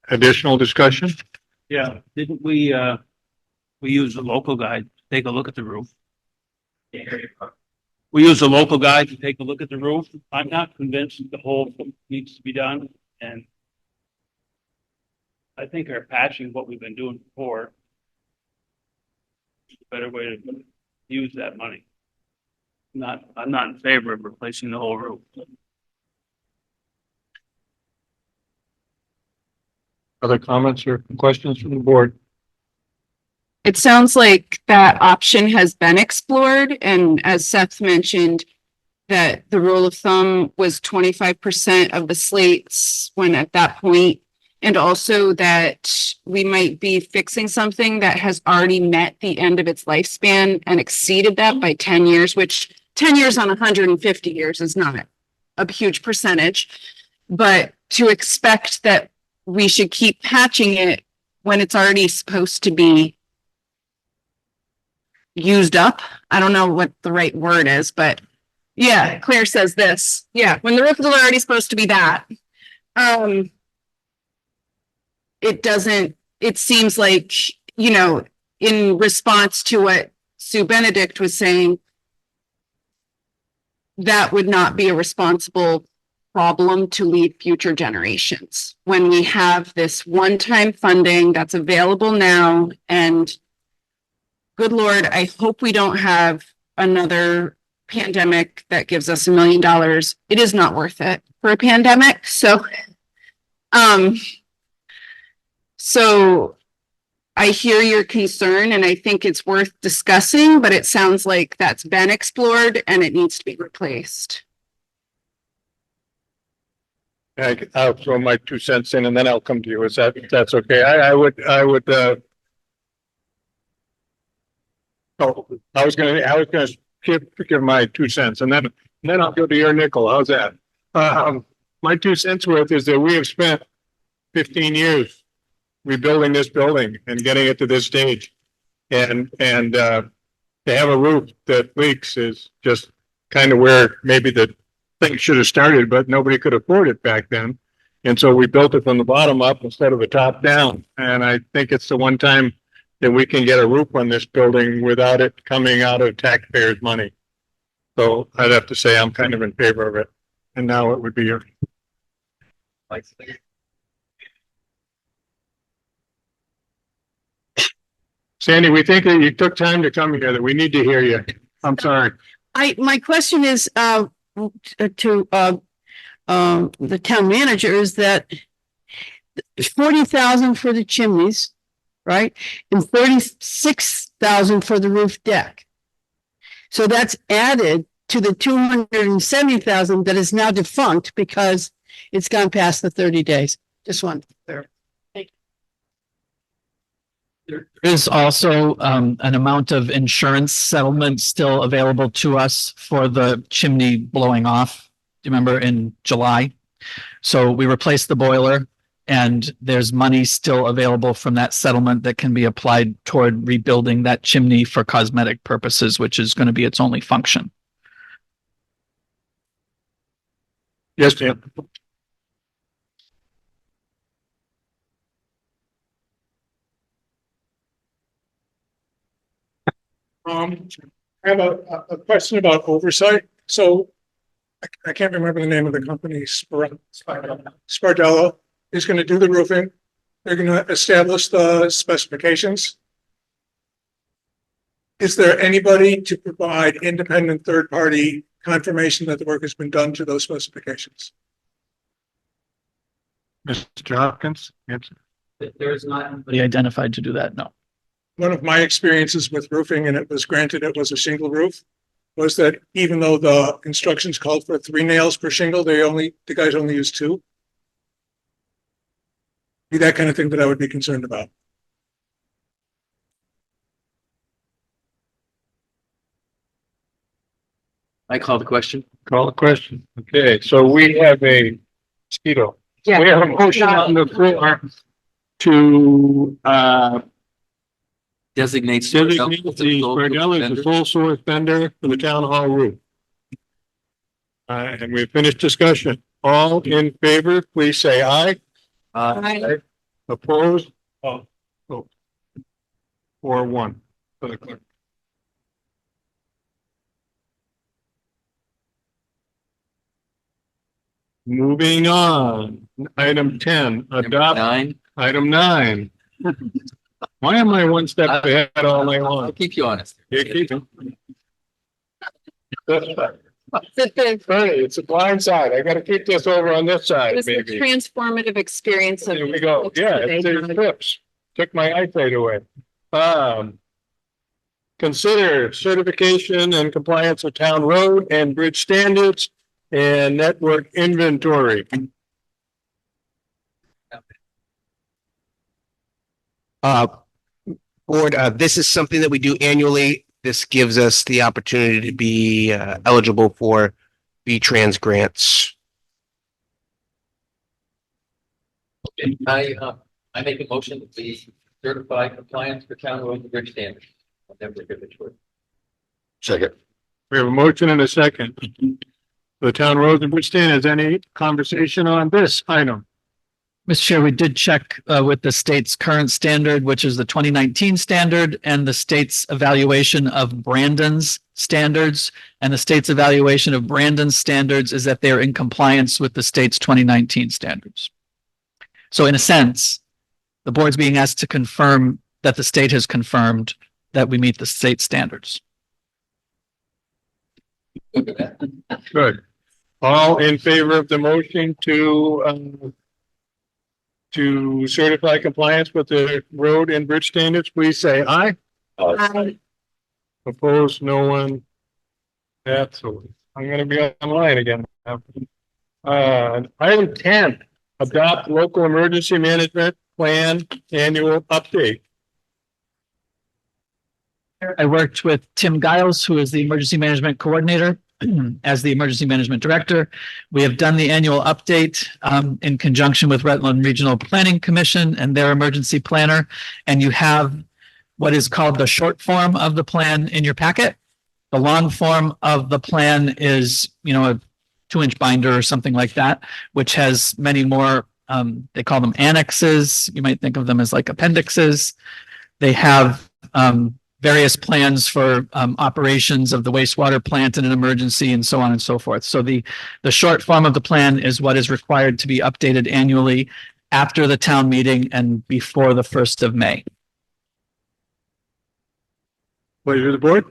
Additional discussion? Yeah, didn't we use a local guy to take a look at the roof? We used a local guy to take a look at the roof. I'm not convinced the whole thing needs to be done, and I think our patching, what we've been doing before, is a better way to use that money. I'm not in favor of replacing the whole roof. Other comments or questions from the board? It sounds like that option has been explored. And as Seth mentioned, that the rule of thumb was 25% of the slates when at that point, and also that we might be fixing something that has already met the end of its lifespan and exceeded that by 10 years, which 10 years on 150 years is not a huge percentage. But to expect that we should keep patching it when it's already supposed to be used up. I don't know what the right word is, but yeah, Claire says this. Yeah, when the roof is already supposed to be that. It seems like, in response to what Sue Benedict was saying, that would not be a responsible problem to leave future generations when we have this one-time funding that's available now. And good Lord, I hope we don't have another pandemic that gives us $1 million. It is not worth it for a pandemic. So I hear your concern and I think it's worth discussing, but it sounds like that's been explored and it needs to be replaced. I'll throw my 2 cents in and then I'll come to you. That's okay? I was gonna give my 2 cents and then I'll go to your nickel. How's that? My 2 cents worth is that we have spent 15 years rebuilding this building and getting it to this stage. And to have a roof that leaks is just kind of where maybe the thing should have started, but nobody could afford it back then. And so we built it from the bottom up instead of the top down. And I think it's the one time that we can get a roof on this building without it coming out of taxpayers' money. So I'd have to say I'm kind of in favor of it. And now it would be your. Sandy, we think that you took time to come here, that we need to hear you. I'm sorry. my question is, to, the town manager is that 40,000 for the chimneys, right? And 36,000 for the roof deck. So that's added to the 270,000 that is now defunct because it's gone past the 30 days. Just one there. There is also an amount of insurance settlement still available to us for the chimney blowing off. Do you remember in July? So we replaced the boiler and there's money still available from that settlement that can be applied toward rebuilding that chimney for cosmetic purposes, which is going to be its only function. Yes, Dan. I have a question about oversight. So I can't remember the name of the company, Spardello is going to do the roofing. They're going to establish the specifications. Is there anybody to provide independent third-party confirmation that the work has been done to those specifications? Mr. Hopkins, answer. There is not anybody identified to do that, no. One of my experiences with roofing, and it was granted it was a shingle roof, was that even though the instructions called for 3 nails per shingle, the guys only used 2. Be that kind of thing that I would be concerned about. I call the question. Call the question. Okay, so we have a mosquito. Yeah. We have a motion on the floor to, Designate. designate the Spardell as a sole source vendor for the town hall roof. And we've finished discussion. All in favor, please say aye. Aye. Opposed? Oh. 4-1 for the clerk. Moving on, item 10, adopt, 9. item 9. Why am I one step ahead all night I'll long? keep you honest. You keep it. Funny, it's a blind side. I gotta keep this over on this It side, was a maybe. transformative experience of. There we go. Yeah, it's trips. Took my eyesight away. Consider certification and compliance of town road and bridge standards and network inventory. Board, this is something that we do annually. This gives us the opportunity to be eligible for V-Trans grants. I make a motion that we certify compliance for town road and bridge standards. I'll never give it to it. Second. We have a motion and a second. The town roads and bridge standards, any conversation on this item? Mr. Chair, we did check with the state's current standard, which is the 2019 standard, and the state's evaluation of Brandon's standards. And the state's evaluation of Brandon's standards is that they're in compliance with the state's 2019 standards. So in a sense, the board's being asked to confirm that the state has confirmed that we meet the state standards. Good. All in favor of the motion to certify compliance with the road and bridge standards, please say aye. Aye. Opposed, no one. That's, I'm gonna be online again. Item 10, adopt local emergency management plan annual update. I worked with Tim Giles, who is the emergency management coordinator, as the emergency management director. We have done the annual update in conjunction with Rutland Regional Planning Commission and their emergency planner. And you have what is called the short form of the plan in your packet. The long form of the plan is, a 2-inch binder or something like that, which has many more, they call them annexes. You might think of them as like appendixes. They have various plans for operations of the wastewater plant in an emergency and so on and so forth. So the short form of the plan is what is required to be updated annually after the town meeting and before the 1st of May. Pleasure of the board.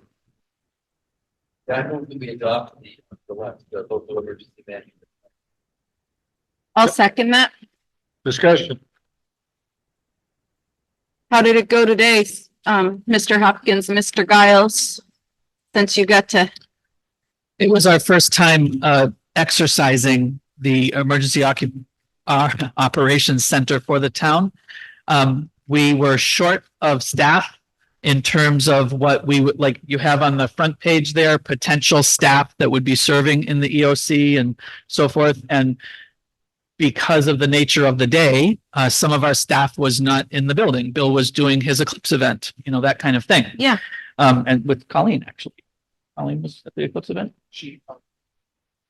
That will be adopted, the local emergency management. I'll second that. Discussion. How did it go today, Mr. Hopkins, Mr. Giles? Since you got to, It was our first time exercising the operations center for the town. We were short of staff in terms of what we would, like you have on the front page there, potential staff that would be serving in the EOC and so forth. And because of the nature of the day, some of our staff was not in the building. Bill was doing his Eclipse event, you know, that kind of thing. yeah, And with Colleen, actually. Colleen was at the Eclipse event.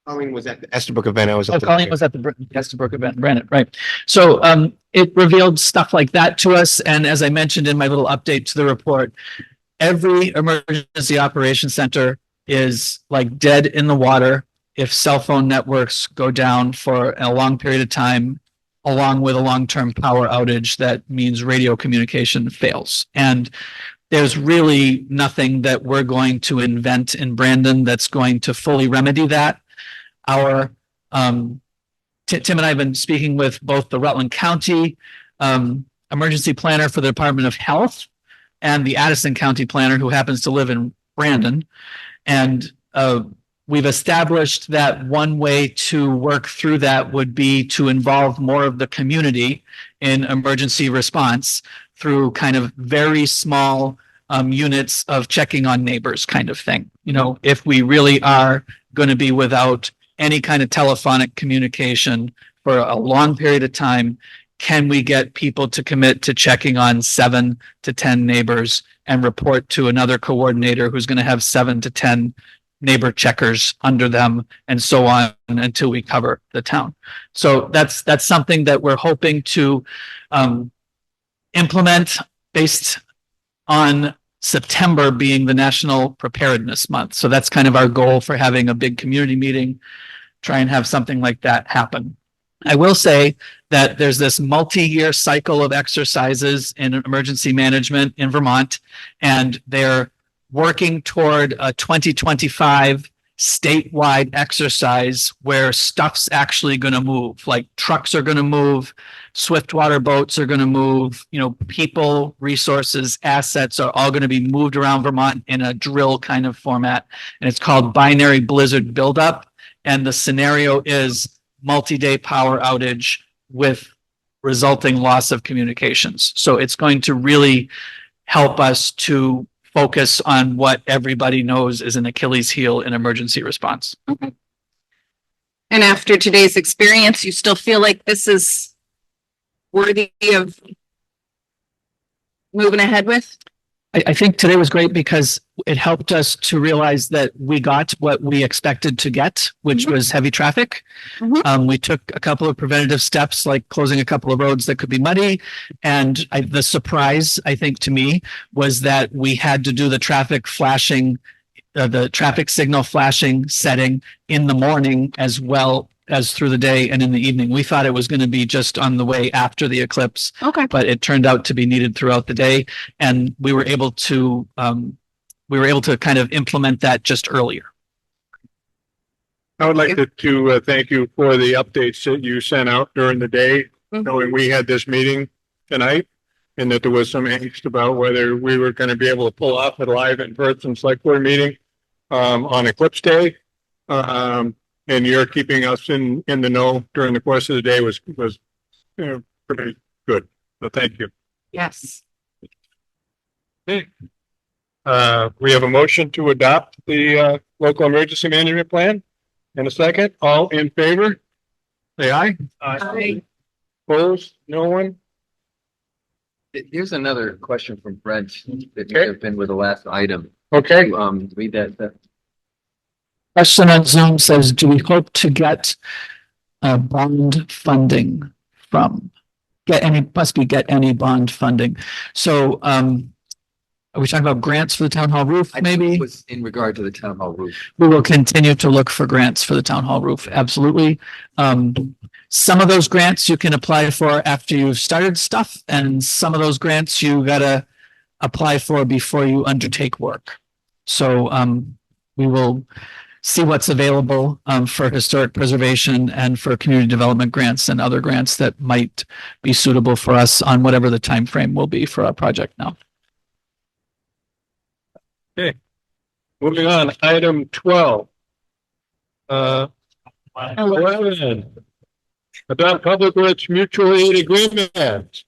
Colleen was at the Estabrook event. I was. Oh, Colleen was at the Estabrook event, Brandon, right? So it revealed stuff like that to us. And as I mentioned in my little update to the report, every emergency operations center is like dead in the water if cell phone networks go down for a long period of time, along with a long-term power outage that means radio communication fails. And there's really nothing that we're going to invent in Brandon that's going to fully remedy that. Our Tim and I have been speaking with both the Rutland County emergency planner for the Department of Health and the Addison County planner who happens to live in Brandon. And we've established that one way to work through that would be to involve more of the community in emergency response through kind of very small units of checking on neighbors kind of thing. You know, if we really are going to be without any kind of telephonic communication for a long period of time, can we get people to commit to checking on 7 to 10 neighbors and report to another coordinator who's going to have 7 to 10 neighbor checkers under them and so on until we cover the town. So that's something that we're hoping to implement based on September being the National Preparedness Month. So that's kind of our goal for having a big community meeting, try and have something like that happen. I will say that there's this multi-year cycle of exercises in emergency management in Vermont, and they're working toward a 2025 statewide exercise where stuff's actually going to move, like trucks are going to move, swiftwater boats are going to move, you know, people, resources, assets are all going to be moved around Vermont in a drill kind of format. And it's called binary blizzard buildup. And the scenario is multi-day power outage with resulting loss of communications. So it's going to really help us to focus on what everybody knows is an Achilles heel in emergency response. okay. And after today's experience, you still feel like this is worthy of moving ahead with? I think today was great because it helped us to realize that we got what we expected to get, which was heavy traffic. We took a couple of preventative steps, like closing a couple of roads that could be muddy. And the surprise, I think, to me was that we had to do the traffic flashing, the traffic signal flashing setting in the morning as well as through the day and in the evening. We thought it was going to be just on the way after the eclipse, Okay. but it turned out to be needed throughout the day. And we were able to kind of implement that just earlier. I would like to thank you for the updates that you sent out during the day, knowing we had this meeting tonight and that there was some angst about whether we were going to be able to pull off a live in-person select board meeting on Eclipse Day. And you're keeping us in the know during the course of the day was pretty good. So thank you. Yes. Okay. We have a motion to adopt the local emergency management plan. In a second, all in favor? Say aye. Aye. Opposed? No one? Here's another question from Brent that may have been with the last item. Okay. Read that. Question on Zoom says, do we hope to get bond funding from get any bond funding? So are we talking about grants for the town hall roof? I think Maybe it was in regard to the town hall roof. we will continue to look for grants for the town hall roof. Absolutely. Some of those grants you can apply for after you've started stuff, and some of those grants you gotta apply for before you undertake work. So we will see what's available for historic preservation and for community development grants and other grants that might be suitable for us on whatever the time frame will be for our project now. Moving on, item 12. 11. Adopt public works mutual aid agreement.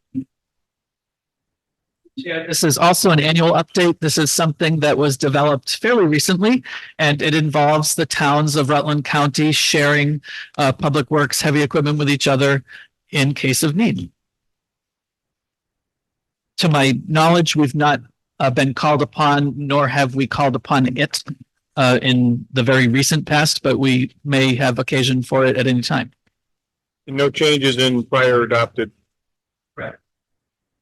Yeah, this is also an annual update. This is something that was developed fairly recently, and it involves the towns of Rutland County sharing public works heavy equipment with each other in case of need. To my knowledge, we've not been called upon, nor have we called upon it in the very recent past, but we may have occasion for it at any time. No changes in prior adopted. Right.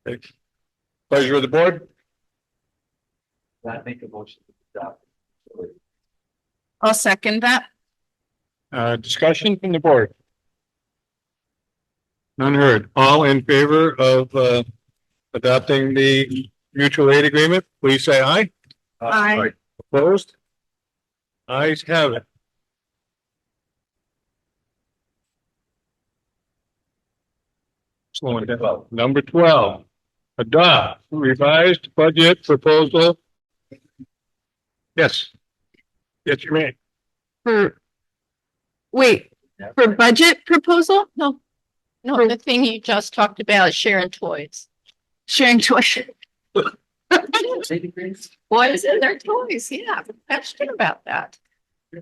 Okay. Pleasure of the board. That make a motion to adopt. I'll second that. Discussion from the board. None heard. All in favor of adopting the mutual aid agreement, please say aye. Aye. Opposed? Ayes have it. Slowing down. Number 12. Adopt revised budget proposal. Yes. Yes, you may. For budget proposal? No, the thing you just talked about is sharing toys. Sharing tuition. Boys and their toys, yeah, question about that.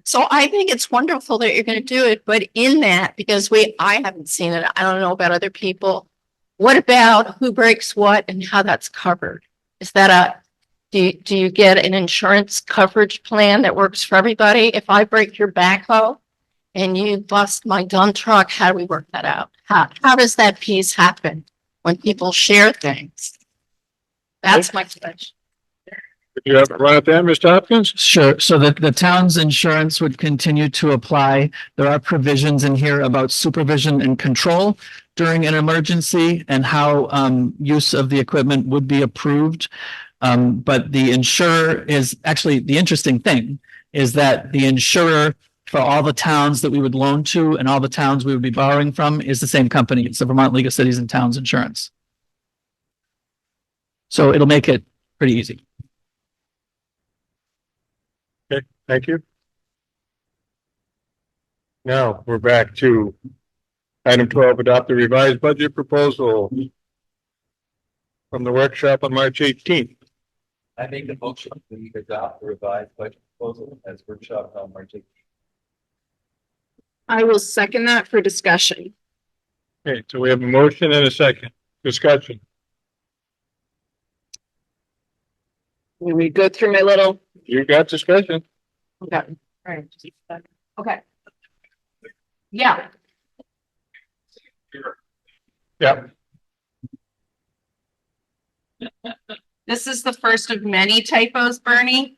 So I think it's wonderful that you're gonna do it, but in that, because I haven't seen it, I don't know about other people. What about who breaks what and how that's covered? Is that do you get an insurance coverage plan that works for everybody? If I break your backhoe and you bust my dump truck, how do we work that out? How does that piece happen when people share things? That's my question. Did you have a run at that, Mr. Hopkins? Sure. So that the town's insurance would continue to apply. There are provisions in here about supervision and control during an emergency and how use of the equipment would be approved. But the insurer is actually the interesting thing is that the insurer for all the towns that we would loan to and all the towns we would be borrowing from is the same company. It's the Vermont League of Cities and Towns Insurance. So it'll make it pretty easy. Okay, thank you. Now we're back to item 12, adopt the revised budget proposal from the workshop on March 18th. I make a motion to adopt the revised budget proposal as workshop on March 18th. I will second that for discussion. Okay, so we have a motion and a second. Discussion. Let me go through my little. You got discussion. Okay. Right. Okay. Yeah. Yeah. This is the first of many typos, Bernie.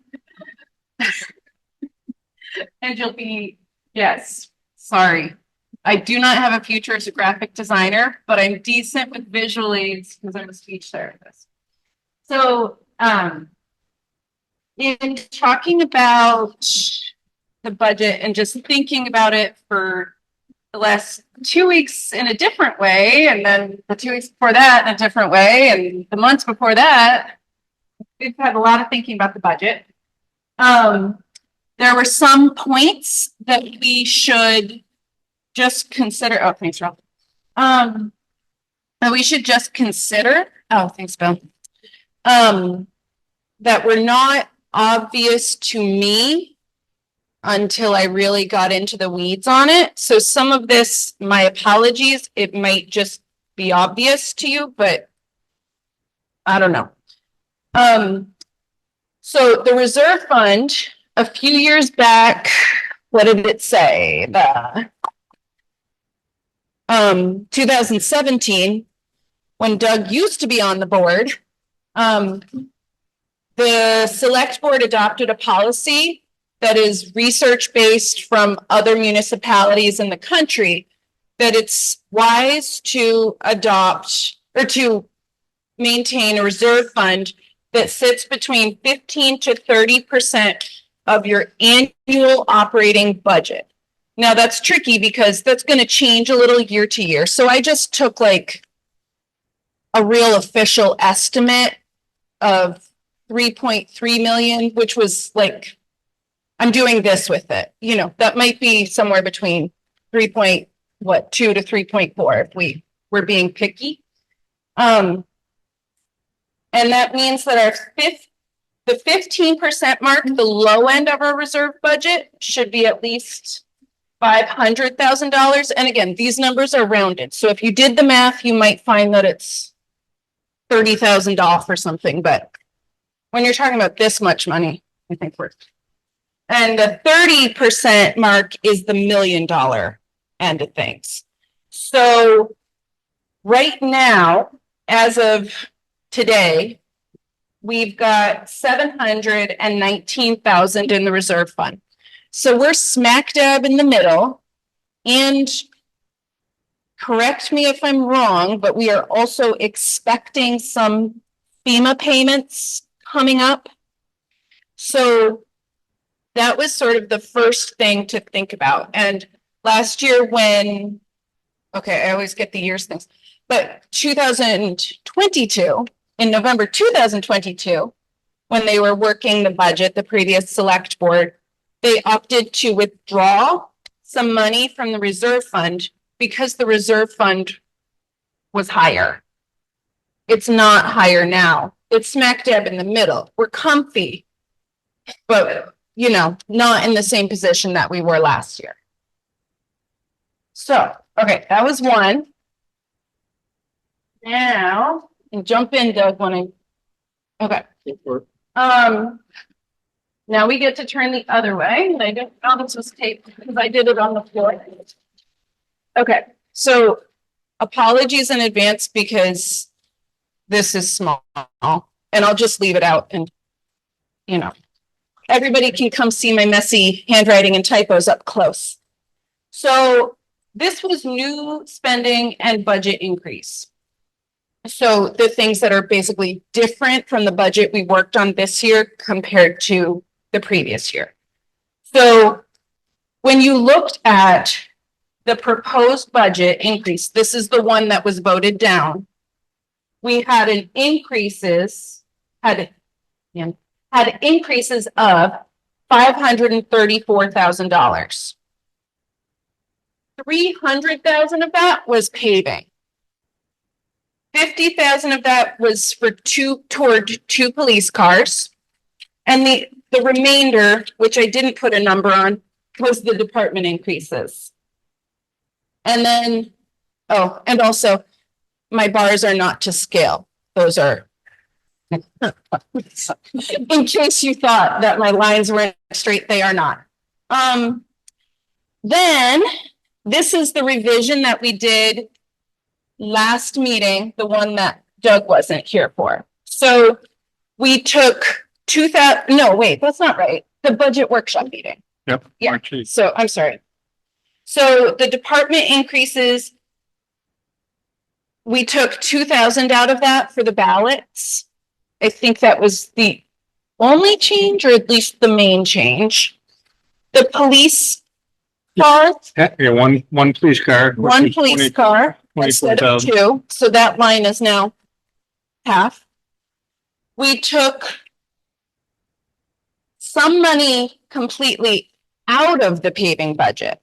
And you'll be, yes, sorry. I do not have a future as a graphic designer, but I'm decent with visual aids because I'm a speech therapist. So, in talking about the budget and just thinking about it for the last 2 weeks in a different way, and then the 2 weeks before that in a different way, and the months before that, we've had a lot of thinking about the budget. There were some points that we should just consider. Oh, thanks, Rob. That we should just consider. Oh, thanks, Bill. That were not obvious to me until I really got into the weeds on it. So some of this, my apologies, it might just be obvious to you, but I don't know. So the reserve fund, a few years back, what did it say? 2017, when Doug used to be on the board, the select board adopted a policy that is research-based from other municipalities in the country, that it's wise to adopt or to maintain a reserve fund that sits between 15 to 30% of your annual operating budget. Now that's tricky because that's going to change a little year to year. So I just took like a real official estimate of 3.3 million, which was like, I'm doing this with it. You know, that might be somewhere between 2 to 3.4 if we're being picky. And that means that the 15% mark, the low end of our reserve budget should be at least $500,000. And again, these numbers are rounded. So if you did the math, you might find that it's 30,000 off or something. But when you're talking about this much money, I think and the 30% mark is the $1 million end of things. So right now, as of today, we've got 719,000 in the reserve fund. So we're smack dab in the middle. And correct me if I'm wrong, but we are also expecting some FEMA payments coming up. So that was sort of the first thing to think about. And last year I always get the years things, but 2022, in November 2022, when they were working the budget, the previous select board, they opted to withdraw some money from the reserve fund because the reserve fund was higher. It's not higher now. It's smack dab in the middle. We're comfy, but you know, not in the same position that we were last year. So, okay, that was one. Now, and jump in, Doug, okay. Now we get to turn the other way. And I didn't know this was taped because I did it on the floor. Okay, so apologies in advance because this is small and I'll just leave it out and, you know, everybody can come see my messy handwriting and typos up close. So this was new spending and budget increase. So the things that are basically different from the budget we worked on this year compared to the previous year. So when you looked at the proposed budget increase, this is the one that was voted down. We had increases of $534,000. 300,000 of that was paving. 50,000 of that was toward two police cars. And the remainder, which I didn't put a number on, was the department increases. And then, and also my bars are not to scale. Those are, in case you thought that my lines weren't straight, they are not. Then this is the revision that we did last meeting, the one that Doug wasn't here for. So we took that's not right. The budget workshop meeting. Yep. Yeah. So I'm sorry. So the department increases, we took 2,000 out of that for the ballots. I think that was the only change, or at least the main change. The police car. Yeah, one police car. One police car instead of 2. So that line is now half. We took some money completely out of the paving budget.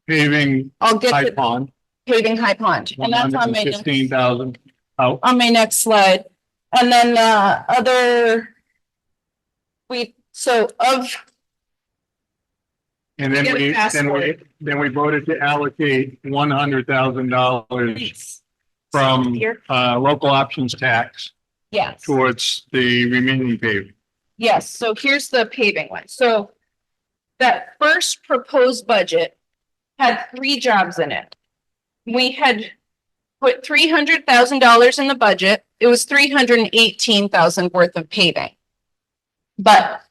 Paving I'll get High to Pond, paving High Pond, and that's on my 15,000 out. on my next slide. And then And then Get it fast forward. we voted to allocate $100,000 from Here. Local options tax yes. towards the remaining paving. Yes, so here's the paving one. So that first proposed budget had 3 jobs in it. We had put $300,000 in the budget. It was $318,000 worth of paving. But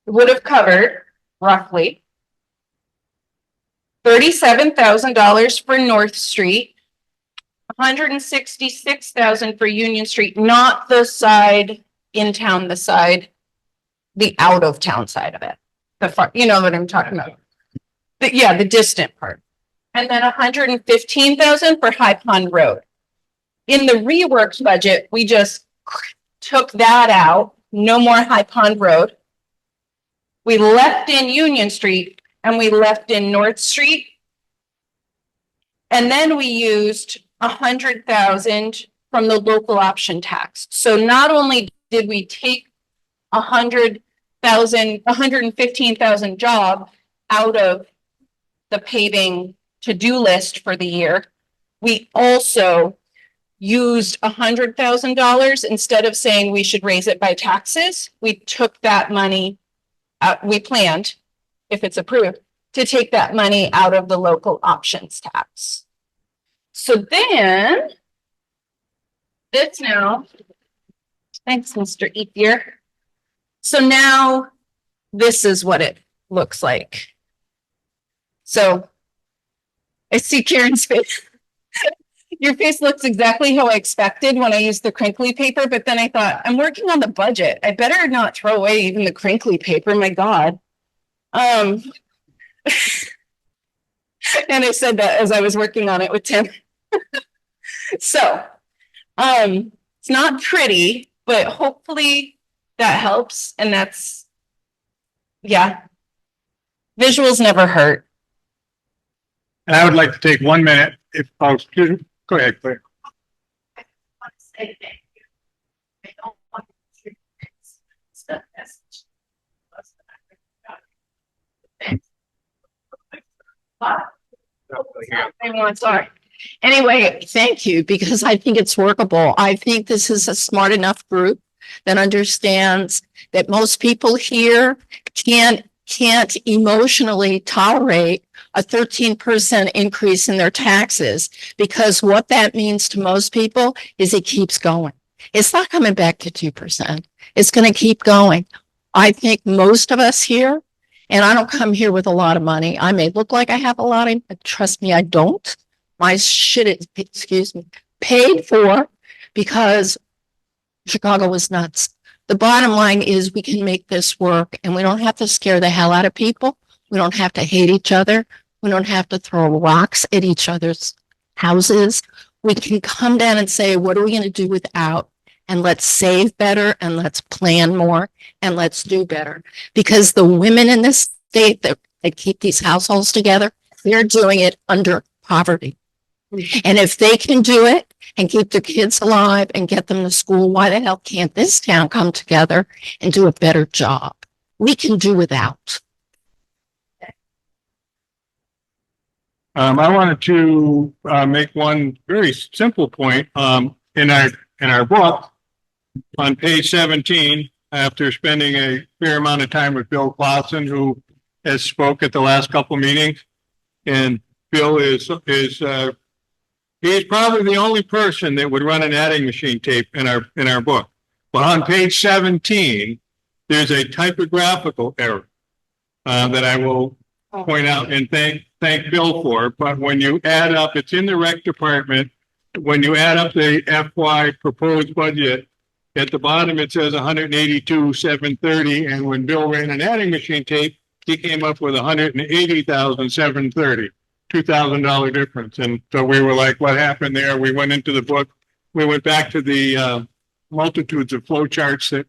it would have covered roughly $37,000 for North Street, $166,000 for Union Street, not the side in town, the out of town side of it. the far, you know what I'm talking about? The distant part. And then 115,000 for High Pond Road. In the reworked budget, we just took that out, no more High Pond Road. We left in Union Street and we left in North Street. And then we used 100,000 from the local option tax. So not only did we take 115,000 job out of the paving to-do list for the year, we also used $100,000 instead of saying we should raise it by taxes. We took that money, we planned, if it's approved, to take that money out of the local options tax. So then, this now, thanks, Mr. Ethier. So now, this is what it looks like. So, I see Karen's face. Your face looks exactly how I expected when I used the crinkly paper, but then I thought, I'm working on the budget. I better not throw away even the crinkly paper, my God. And I said that as I was working on it with Tim. So, it's not pretty, but hopefully that helps. And that's, yeah, visuals never hurt. And I would like to take 1 minute if, oh, excuse me, go ahead, Claire. I want to say thank you. I don't want to stuff message. Sorry. Anyway, thank you, because I think it's workable. I think this is a smart enough group that understands that most people here can't emotionally tolerate a 13% increase in their taxes, because what that means to most people is it keeps going. It's not coming back to 2%. It's going to keep going. I think most of us here, and I don't come here with a lot of money. I may look like I have a lot of, but trust me, I don't. My shit is, excuse me, paid for because Chicago was nuts. The bottom line is we can make this work, and we don't have to scare the hell out of people. We don't have to hate each other. We don't have to throw rocks at each other's houses. We can come down and say, what are we going to do without? And let's save better, and let's plan more, and let's do better. Because the women in this state that keep these households together, they're doing it under poverty. And if they can do it and keep their kids alive and get them to school, why the hell can't this town come together and do a better job? We can do without. I wanted to make one very simple point. In our book, on page 17, after spending a fair amount of time with Bill Clausen, who has spoke at the last couple meetings, and Bill is he's probably the only person that would run an adding machine tape in our book. But on page 17, there's a typographical error that I will point out and thank Bill for. But when you add up, it's in the rec department. When you add up the FY proposed budget, at the bottom it says 182,730, and when Bill ran an adding machine tape, he came up with 180,730. $2,000 difference. And so we were like, what happened there? We went into the book. We went back to the multitudes of flow charts that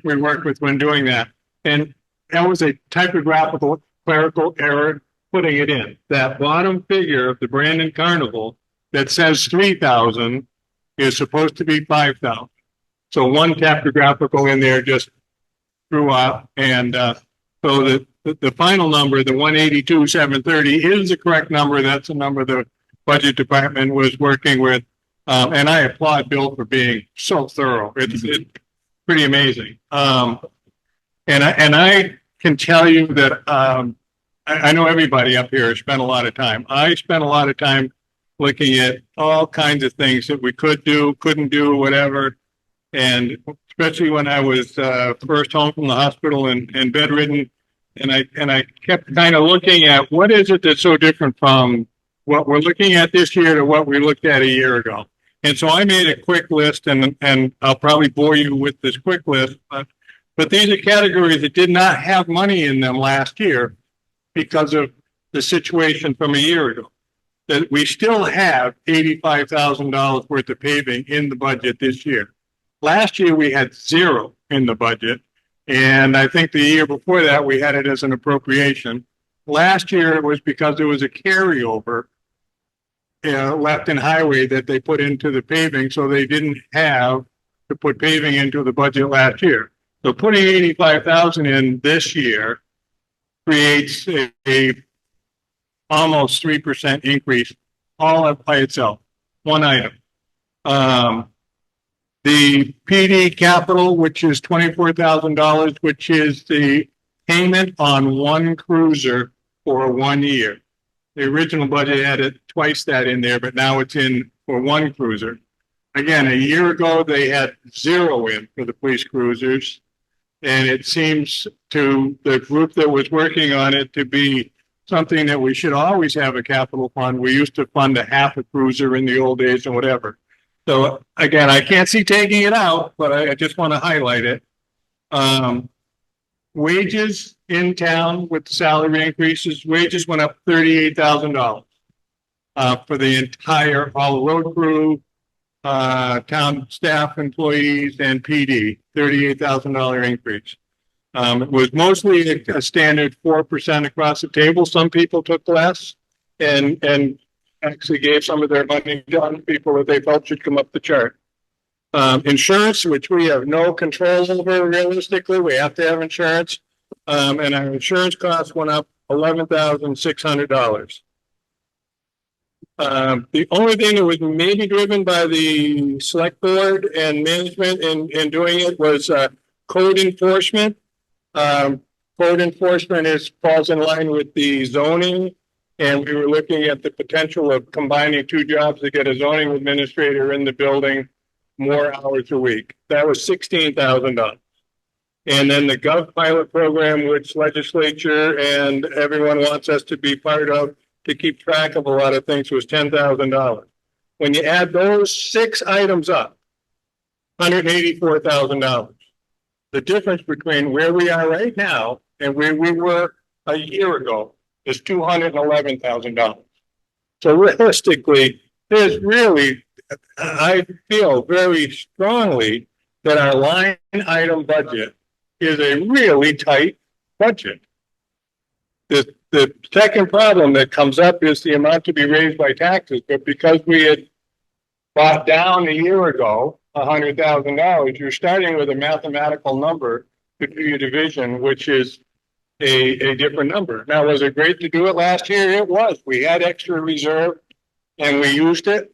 we worked with when doing that. And that was a typographical clerical error putting it in. That bottom figure of the Brandon Carnival that says 3,000 is supposed to be 5,000. So one typographical in there just threw up. And so the final number, the 182,730, is the correct number. That's the number the budget department was working with. And I applaud Bill for being so thorough. It's pretty amazing. And I can tell you that I know everybody up here has spent a lot of time. I spent a lot of time looking at all kinds of things that we could do, couldn't do, whatever. And especially when I was first home from the hospital and bedridden. And I kept kind of looking at what is it that's so different from what we're looking at this year to what we looked at a year ago. And so I made a quick list, and I'll probably bore you with this quick list, but But these are categories that did not have money in them last year because of the situation from a year ago. That we still have $85,000 worth of paving in the budget this year. Last year, we had zero in the budget. And I think the year before that, we had it as an appropriation. Last year, it was because there was a carryover left in highway that they put into the paving, so they didn't have to put paving into the budget last year. So putting 85,000 in this year creates a almost 3% increase all up by itself, one item. The PD capital, which is $24,000, which is the payment on one cruiser for 1 year. The original budget had it twice that in there, but now it's in for one cruiser. Again, a year ago, they had zero in for the police cruisers. And it seems to the group that was working on it to be something that we should always have a capital fund. We used to fund a half a cruiser in the old days and whatever. So again, I can't see taking it out, but I just want to highlight it. Wages in town with salary increases, wages went up $38,000 for the entire, all the road crew, town staff, employees, and PD, $38,000 increase. It was mostly a standard 4% across the table. Some people took less and actually gave some of their money to people that they felt should come up the chart. Insurance, which we have no control over realistically, we have to have insurance. And our insurance costs went up $11,600. The only thing that was maybe driven by the select board and management in doing it was code enforcement. Code enforcement falls in line with the zoning, and we were looking at the potential of combining two jobs to get a zoning administrator in the building more hours a week. That was $16,000. And then the Gov pilot program, which legislature and everyone wants us to be part of to keep track of a lot of things, was $10,000. When you add those 6 items up, $184,000. The difference between where we are right now and where we were a year ago is $211,000. So realistically, there's really, I feel very strongly that our line item budget is a really tight budget. The second problem that comes up is the amount to be raised by taxes, but because we had bought down a year ago $100,000, you're starting with a mathematical number to do your division, which is a different number. Now, was it great to do it last year? It was. We had extra reserve and we used it.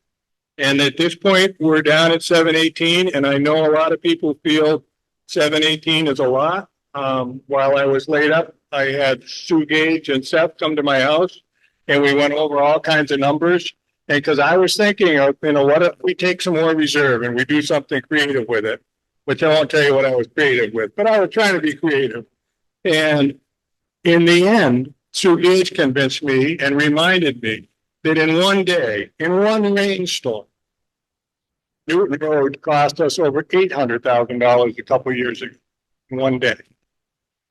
And at this point, we're down at 718, and I know a lot of people feel 718 is a lot. While I was laid up, I had Sue Gage and Seth come to my house, and we went over all kinds of numbers. And because I was thinking of, what if we take some more reserve and we do something creative with it, which I won't tell you what I was creative with, but I was trying to be creative. And in the end, Sue Gage convinced me and reminded me that in one day, in one rainstorm, Newton Road cost us over $800,000 a couple of years ago, in one day.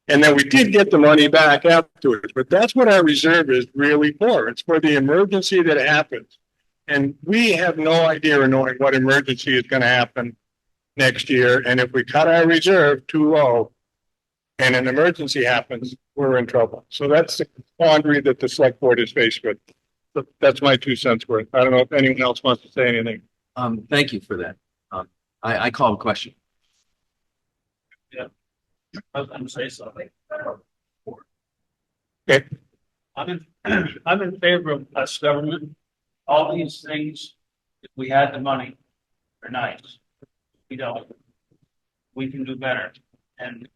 And then we did get the money back afterwards, but that's what our reserve is really for. It's for the emergency that happens. And we have no idea or knowing what emergency is going to happen next year. And if we cut our reserve too low and an emergency happens, we're in trouble. So that's the quandary that the select board is faced with. That's my 2 cents worth. I don't know if anyone else wants to say anything. Thank you for that. I call a question. I was gonna say something. Okay. I'm in favor of less government. All these things, if we had the money, are nice. We don't. We can do better. And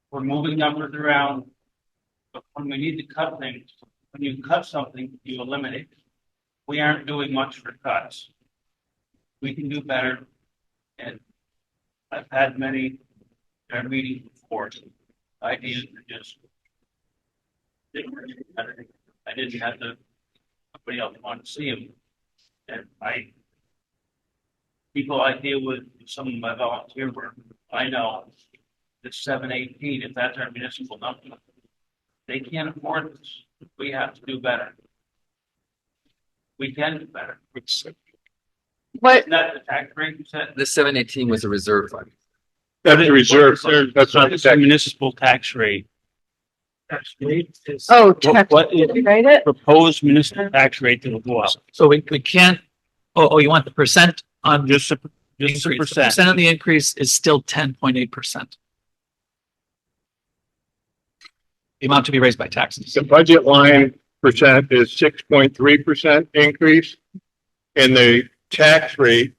we're moving numbers around. But when we need to cut things, when you cut something, you eliminate it. We aren't doing much for cuts. We can do better. And I've had many meetings before. Ideas are just I didn't have to. Nobody else wanted to see them, and people I deal with, some of my volunteer work, I know this 718, if that's our municipal number. They can't afford this. We have to do better. We can do better. What, Isn't that the tax rate you said? The 718 was a reserve fund. That's the reserve, that's not the It's a tax. municipal tax rate. Tax rate is. oh, tax, What is did you write it? proposed municipal tax rate that will go up? So we can't, you want the percent on Just a increase. The percent. percent of the increase is still 10.8%. The amount to be raised by taxes. The budget line percent is 6.3% increase. And the tax rate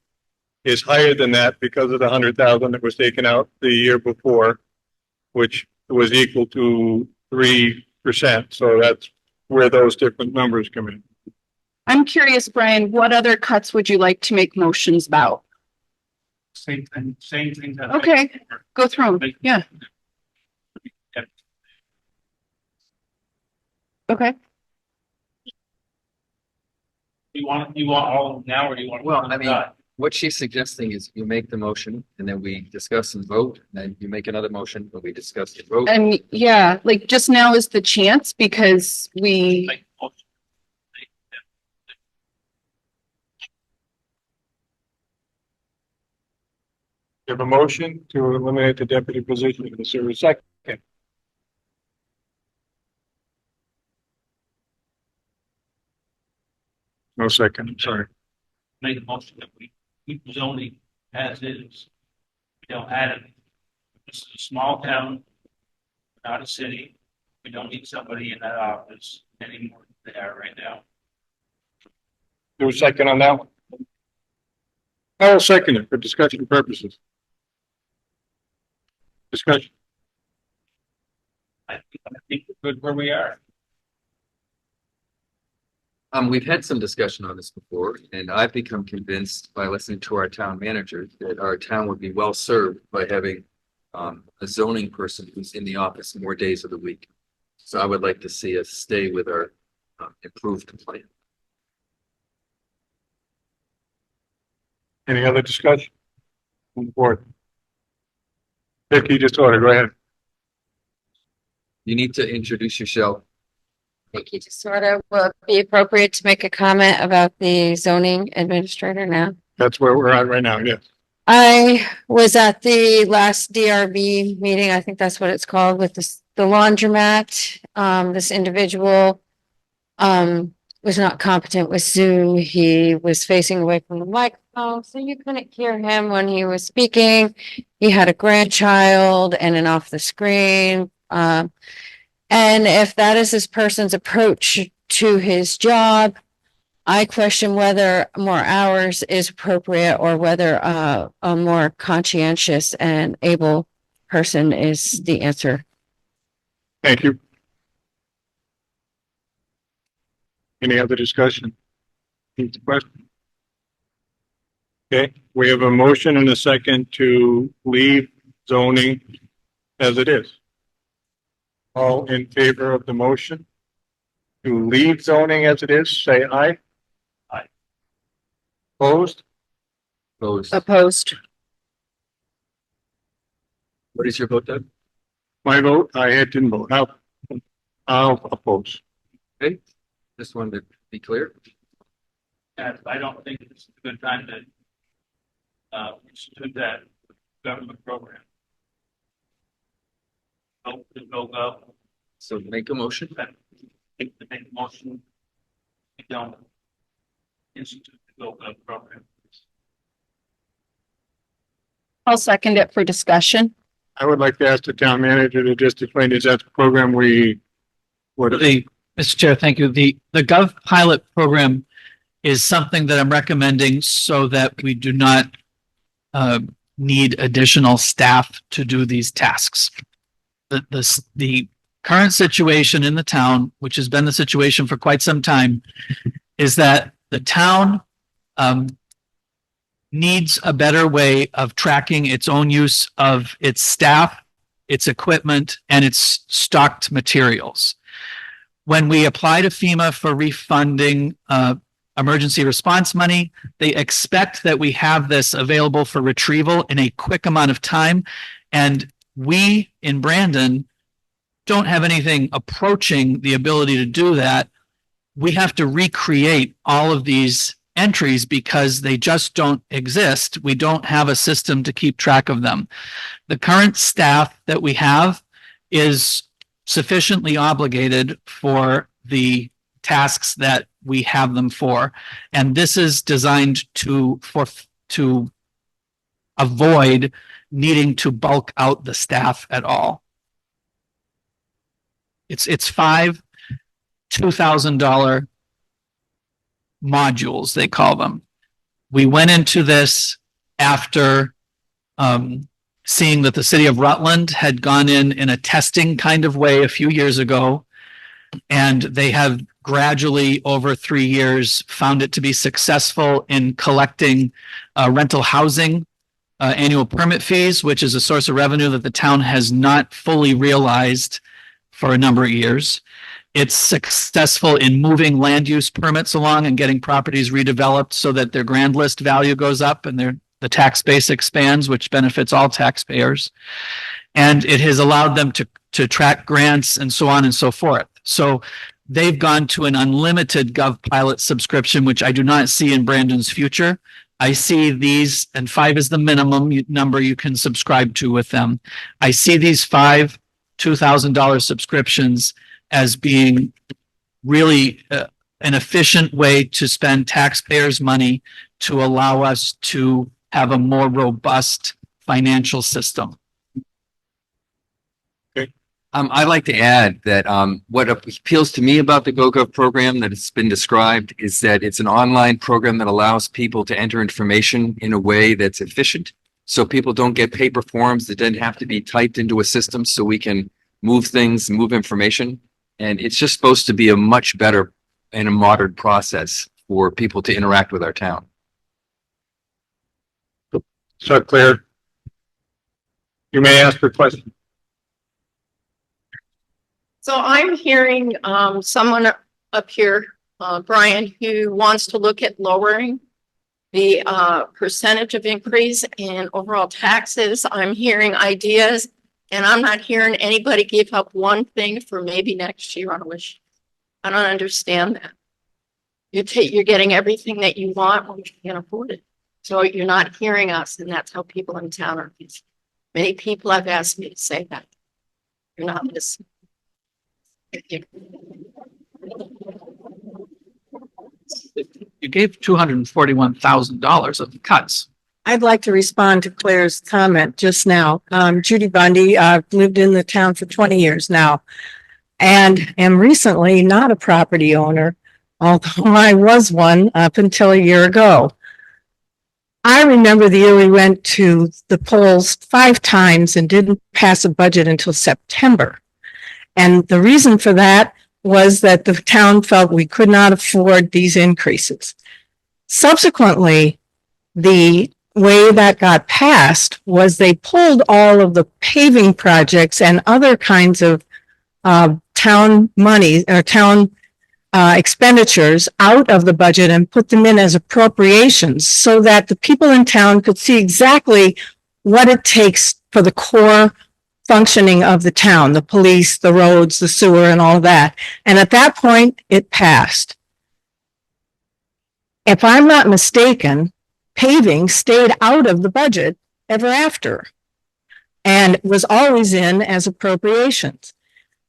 is higher than that because of the 100,000 that was taken out the year before, which was equal to 3%. So that's where those different numbers come in. I'm curious, Brian, what other cuts would you like to make motions about? Same thing, same thing. that- Okay, go through them. Yeah. Okay. You want all of them now, or do you want? Well, I mean, what she's suggesting is you make the motion and then we discuss and vote, and then you make another motion, but we discuss and vote. And yeah, like just now is the chance because we, You have a motion to eliminate the deputy position. Is there a second? No second, I'm sorry. Make a motion that we keep zoning as is. We don't add it. This is a small town, not a city. We don't need somebody in that office anymore than they are right now. There was a second on that one? I will second it for discussion purposes. Discussion. I think we're good where we are. We've had some discussion on this before, and I've become convinced by listening to our town manager that our town would be well served by having a zoning person who's in the office more days of the week. So I would like to see us stay with our improved plan. Any other discussion? On the board. Vicky, just order, go ahead. You need to introduce yourself. Thank you. Just sort of will it be appropriate to make a comment about the zoning administrator now. That's where we're at right now, yes. I was at the last DRB meeting. I think that's what it's called with the laundromat. This individual was not competent with Zoom. He was facing away from the microphone, so you couldn't hear him when he was speaking. He had a grandchild and an off the screen. And if that is this person's approach to his job, I question whether more hours is appropriate or whether a more conscientious and able person is the answer. Thank you. Any other discussion? Any question? Okay, we have a motion and a second to leave zoning as it is. All in favor of the motion to leave zoning as it is, say aye. Aye. Opposed? Opposed. opposed. What is your vote, Doug? My vote, I didn't vote. I'll oppose. Okay, just wanted to be clear. And I don't think it's a good time to institute that government program. Go. So make a motion. Make a motion. We don't institute the go program. I'll second it for discussion. I would like to ask the town manager to just explain, is that the program Mr. Chair, thank you. The Gov pilot program is something that I'm recommending so that we do not need additional staff to do these tasks. The current situation in the town, which has been the situation for quite some time, is that the town needs a better way of tracking its own use of its staff, its equipment, and its stocked materials. When we apply to FEMA for refunding emergency response money, they expect that we have this available for retrieval in a quick amount of time. And We in Brandon don't have anything approaching the ability to do that. We have to recreate all of these entries because they just don't exist. We don't have a system to keep track of them. The current staff that we have is sufficiently obligated for the tasks that we have them for. And this is designed to avoid needing to bulk out the staff at all. It's 5 $2,000 modules, they call them. We went into this after seeing that the city of Rutland had gone in a testing kind of way a few years ago, and they have gradually over 3 years found it to be successful in collecting rental housing annual permit fees, which is a source of revenue that the town has not fully realized for a number of years. It's successful in moving land use permits along and getting properties redeveloped so that their grand list value goes up and the tax base expands, which benefits all taxpayers. And it has allowed them to track grants and so on and so forth. So they've gone to an unlimited GovPilot subscription, which I do not see in Brandon's future. I see these, and 5 is the minimum number you can subscribe to with them. I see these 5 $2,000 subscriptions as being really an efficient way to spend taxpayers' money to allow us to have a more robust financial system. I'd like to add that what appeals to me about the GoGov program that has been described is that it's an online program that allows people to enter information in a way that's efficient. So people don't get paper forms that then have to be typed into a system so we can move things, move information. And it's just supposed to be a much better and a modern process for people to interact with our town. So Claire, you may ask your question. So I'm hearing someone up here, Brian, who wants to look at lowering the percentage of increase in overall taxes. I'm hearing ideas, and I'm not hearing anybody give up one thing for maybe next year on a wish. I don't understand that. You're getting everything that you want when you can't afford it. So you're not hearing us, and that's how people in town are. Many people have asked me to say that. You're not listening. You gave $241,000 of cuts. I'd like to respond to Claire's comment just now. Judy Bundy, I've lived in the town for 20 years now and am recently not a property owner, although I was one up until a year ago. I remember the year we went to the polls 5 times and didn't pass a budget until September. And the reason for that was that the town felt we could not afford these increases. Subsequently, the way that got passed was they pulled all of the paving projects and other kinds of town money or town expenditures out of the budget and put them in as appropriations so that the people in town could see exactly what it takes for the core functioning of the town, the police, the roads, the sewer, and all that. And at that point, it passed. If I'm not mistaken, paving stayed out of the budget ever after and was always in as appropriations.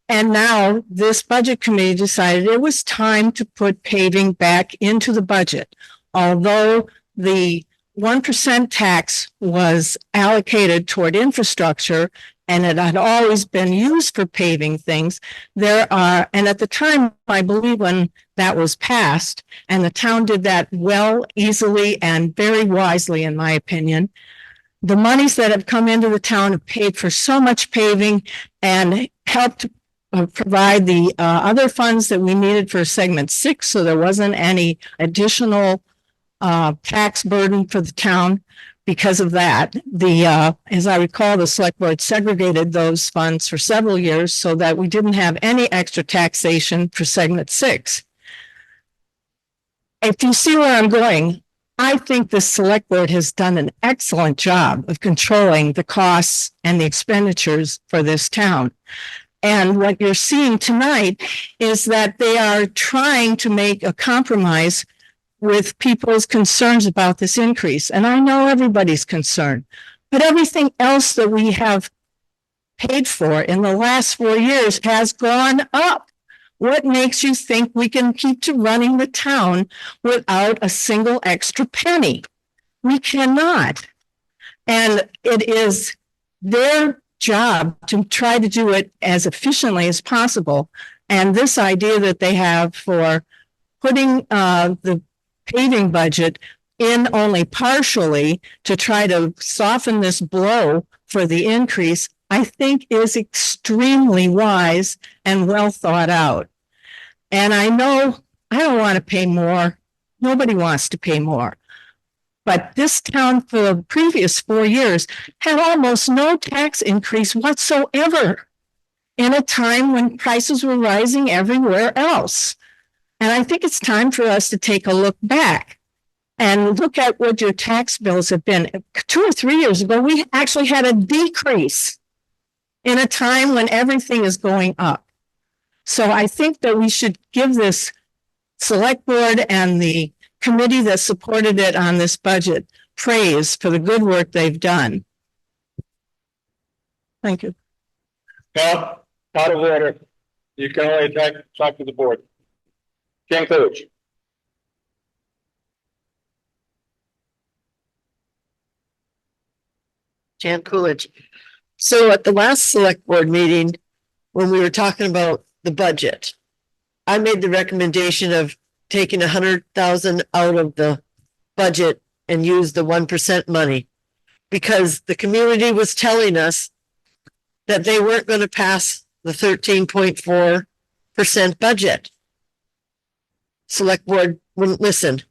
And now this budget committee decided it was time to put paving back into the budget. Although the 1% tax was allocated toward infrastructure and it had always been used for paving things, and at the time, I believe when that was passed, and the town did that well, easily, and very wisely, in my opinion, the monies that have come into the town have paid for so much paving and helped provide the other funds that we needed for segment 6, so there wasn't any additional tax burden for the town. Because of that, as I recall, the select board segregated those funds for several years so that we didn't have any extra taxation for segment 6. If you see where I'm going, I think the select board has done an excellent job of controlling the costs and the expenditures for this town. And what you're seeing tonight is that they are trying to make a compromise with people's concerns about this increase. And I know everybody's concerned, but everything else that we have paid for in the last 4 years has gone up. What makes you think we can keep to running the town without a single extra penny? We cannot. And it is their job to try to do it as efficiently as possible. And this idea that they have for putting the paving budget in only partially to try to soften this blow for the increase, I think is extremely wise and well thought out. And I know I don't want to pay more. Nobody wants to pay more. But this town for the previous 4 years had almost no tax increase whatsoever in a time when prices were rising everywhere else. And I think it's time for us to take a look back and look at what your tax bills have been. 2 or 3 years ago, we actually had a decrease in a time when everything is going up. So I think that we should give this select board and the committee that supported it on this budget praise for the good work they've done. Thank you. No, out of order. You can only talk to the board. Jan Coach. Jan Coolidge. So at the last select board meeting, when we were talking about the budget, I made the recommendation of taking 100,000 out of the budget and use the 1% money because the community was telling us that they weren't going to pass the 13.4% budget. Select board wouldn't listen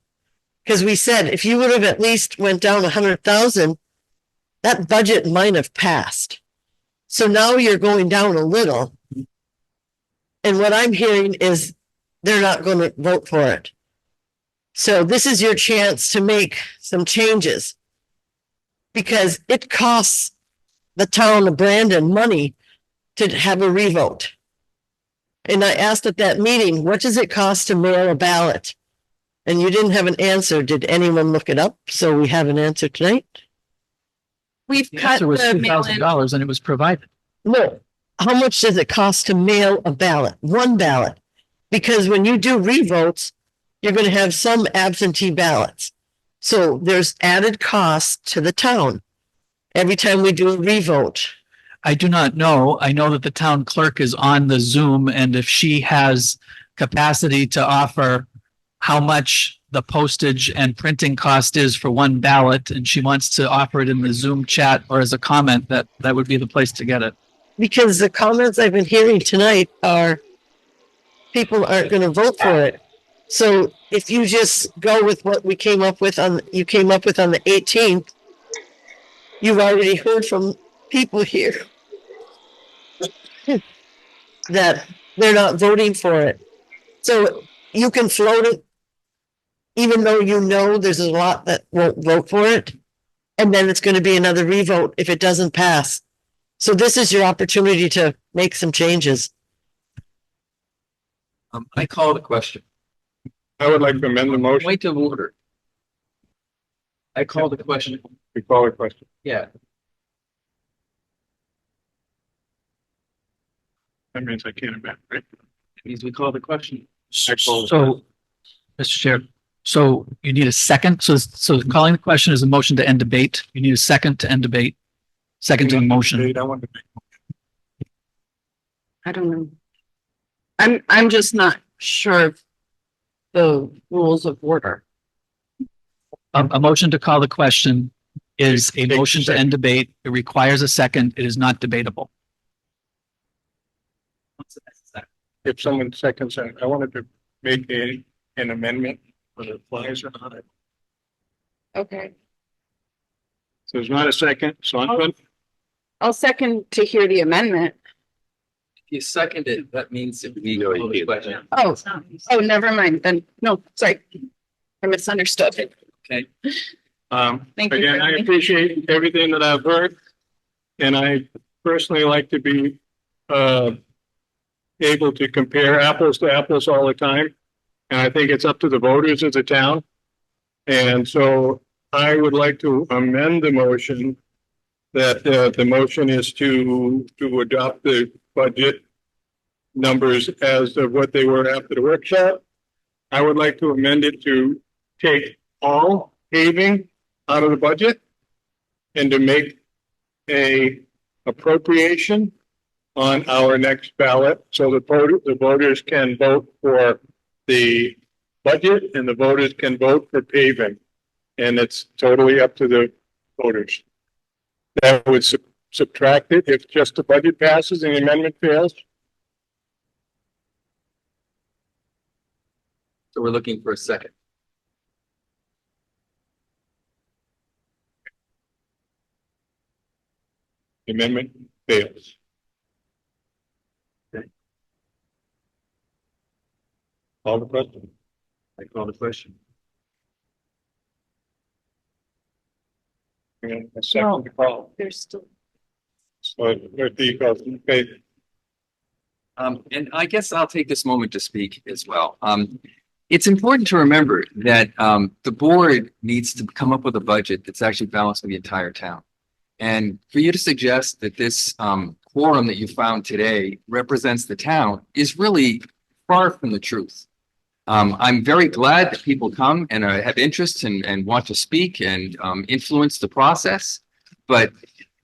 because we said if you would have at least went down 100,000, that budget might have passed. So now you're going down a little. And what I'm hearing is they're not going to vote for it. So this is your chance to make some changes because it costs the town of Brandon money to have a revote. And I asked at that meeting, what does it cost to mail a ballot? And you didn't have an answer. Did anyone look it up? So we have an answer tonight. We've The cut answer was the mail-in. $2,000 and it was provided. No. How much does it cost to mail a ballot? One ballot. Because when you do revotes, you're going to have some absentee ballots. So there's added cost to the town every time we do a revote. I do not know. I know that the town clerk is on the Zoom, and if she has capacity to offer how much the postage and printing cost is for one ballot, and she wants to offer it in the Zoom chat or as a comment, that would be the place to get it. Because the comments I've been hearing tonight are people aren't going to vote for it. So if you just go with what we came up with on the 18th, you've already heard from people here that they're not voting for it. So you can float it, even though you know there's a lot that won't vote for it. And then it's going to be another revote if it doesn't pass. So this is your opportunity to make some changes. I call the question. I would like to amend the motion. Point of order. I call the question. We call the question. Yeah. That means I can't amend, right? It means we call the question. So, Mr. Chair, so you need a second. So calling the question is a motion to end debate. You need a second to end debate. Second to the motion. I want to make. I don't know. I'm just not sure of the rules of order. A motion to call the question is a motion to end debate. It requires a second. It is not debatable. If someone seconds it, I wanted to make an amendment, whether it applies or not. Okay. So there's not a second, so I'm good. I'll second to hear the amendment. If you second it, that means that we call the question. Oh, never mind then. No, sorry. I misunderstood. Okay. Thank you, Again, I Brittany. appreciate everything that I've heard. And I personally like to be, able to compare apples to apples all the time. And I think it's up to the voters of the town. And so I would like to amend the motion that, the motion is to adopt the budget numbers as of what they were after the workshop. I would like to amend it to take all paving out of the budget and to make a appropriation on our next ballot so the voters can vote for the budget and the voters can vote for paving. And it's totally up to the voters. That would subtract it if just the budget passes and the amendment fails. So we're looking for a second. The amendment fails. Call the question. I call the question. A second to call. There's still. So, okay. And I guess I'll take this moment to speak as well. It's important to remember that the board needs to come up with a budget that's actually balanced for the entire town. And for you to suggest that this quorum that you found today represents the town is really far from the truth. I'm very glad that people come and have interest and want to speak and influence the process, but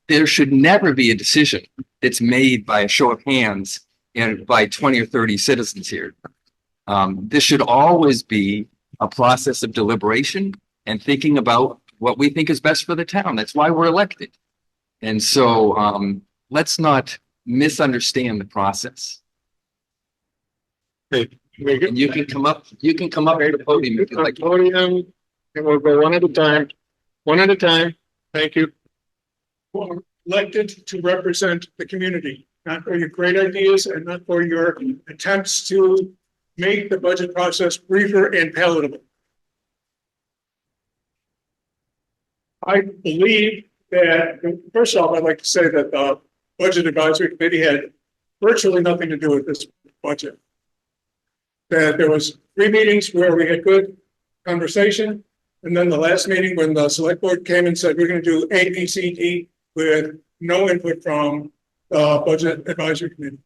there should never be a decision that's made by a show of hands and by 20 or 30 citizens here. This should always be a process of deliberation and thinking about what we think is best for the town. That's why we're elected. And so let's not misunderstand the process. Okay. And you can come up here to the podium if you like. Podium, and we'll go one at a time. One at a time. Thank you. We're elected to represent the community, not for your great ideas and not for your attempts to make the budget process briefer and palatable. I believe that, first off, I'd like to say that the Budget Advisory Committee had virtually nothing to do with this budget. That there was 3 meetings where we had good conversation. And then the last meeting when the select board came and said, we're going to do A, B, C, D with no input from the Budget Advisory Committee.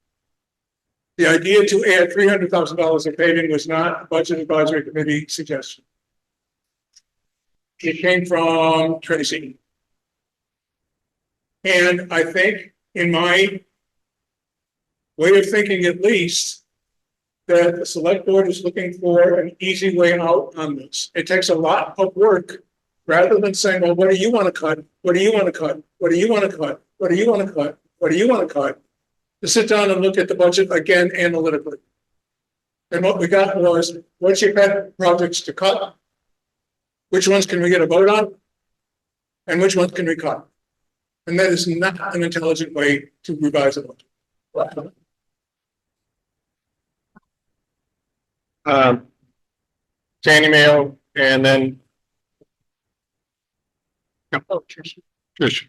The idea to add $300,000 in paving was not a Budget Advisory Committee suggestion. It came from Tracy. And I think in my way of thinking, at least, that the select board is looking for an easy way out on this. It takes a lot of work rather than saying, well, what do you want to cut? What do you want to cut? What do you want to cut? What do you want to cut? What do you want to cut? To sit down and look at the budget again analytically. And what we got was, what's your pet projects to cut? Which ones can we get a vote on? And which ones can we cut? And that is not an intelligent way to revise a budget. Sandy Mayo, and then. Trish.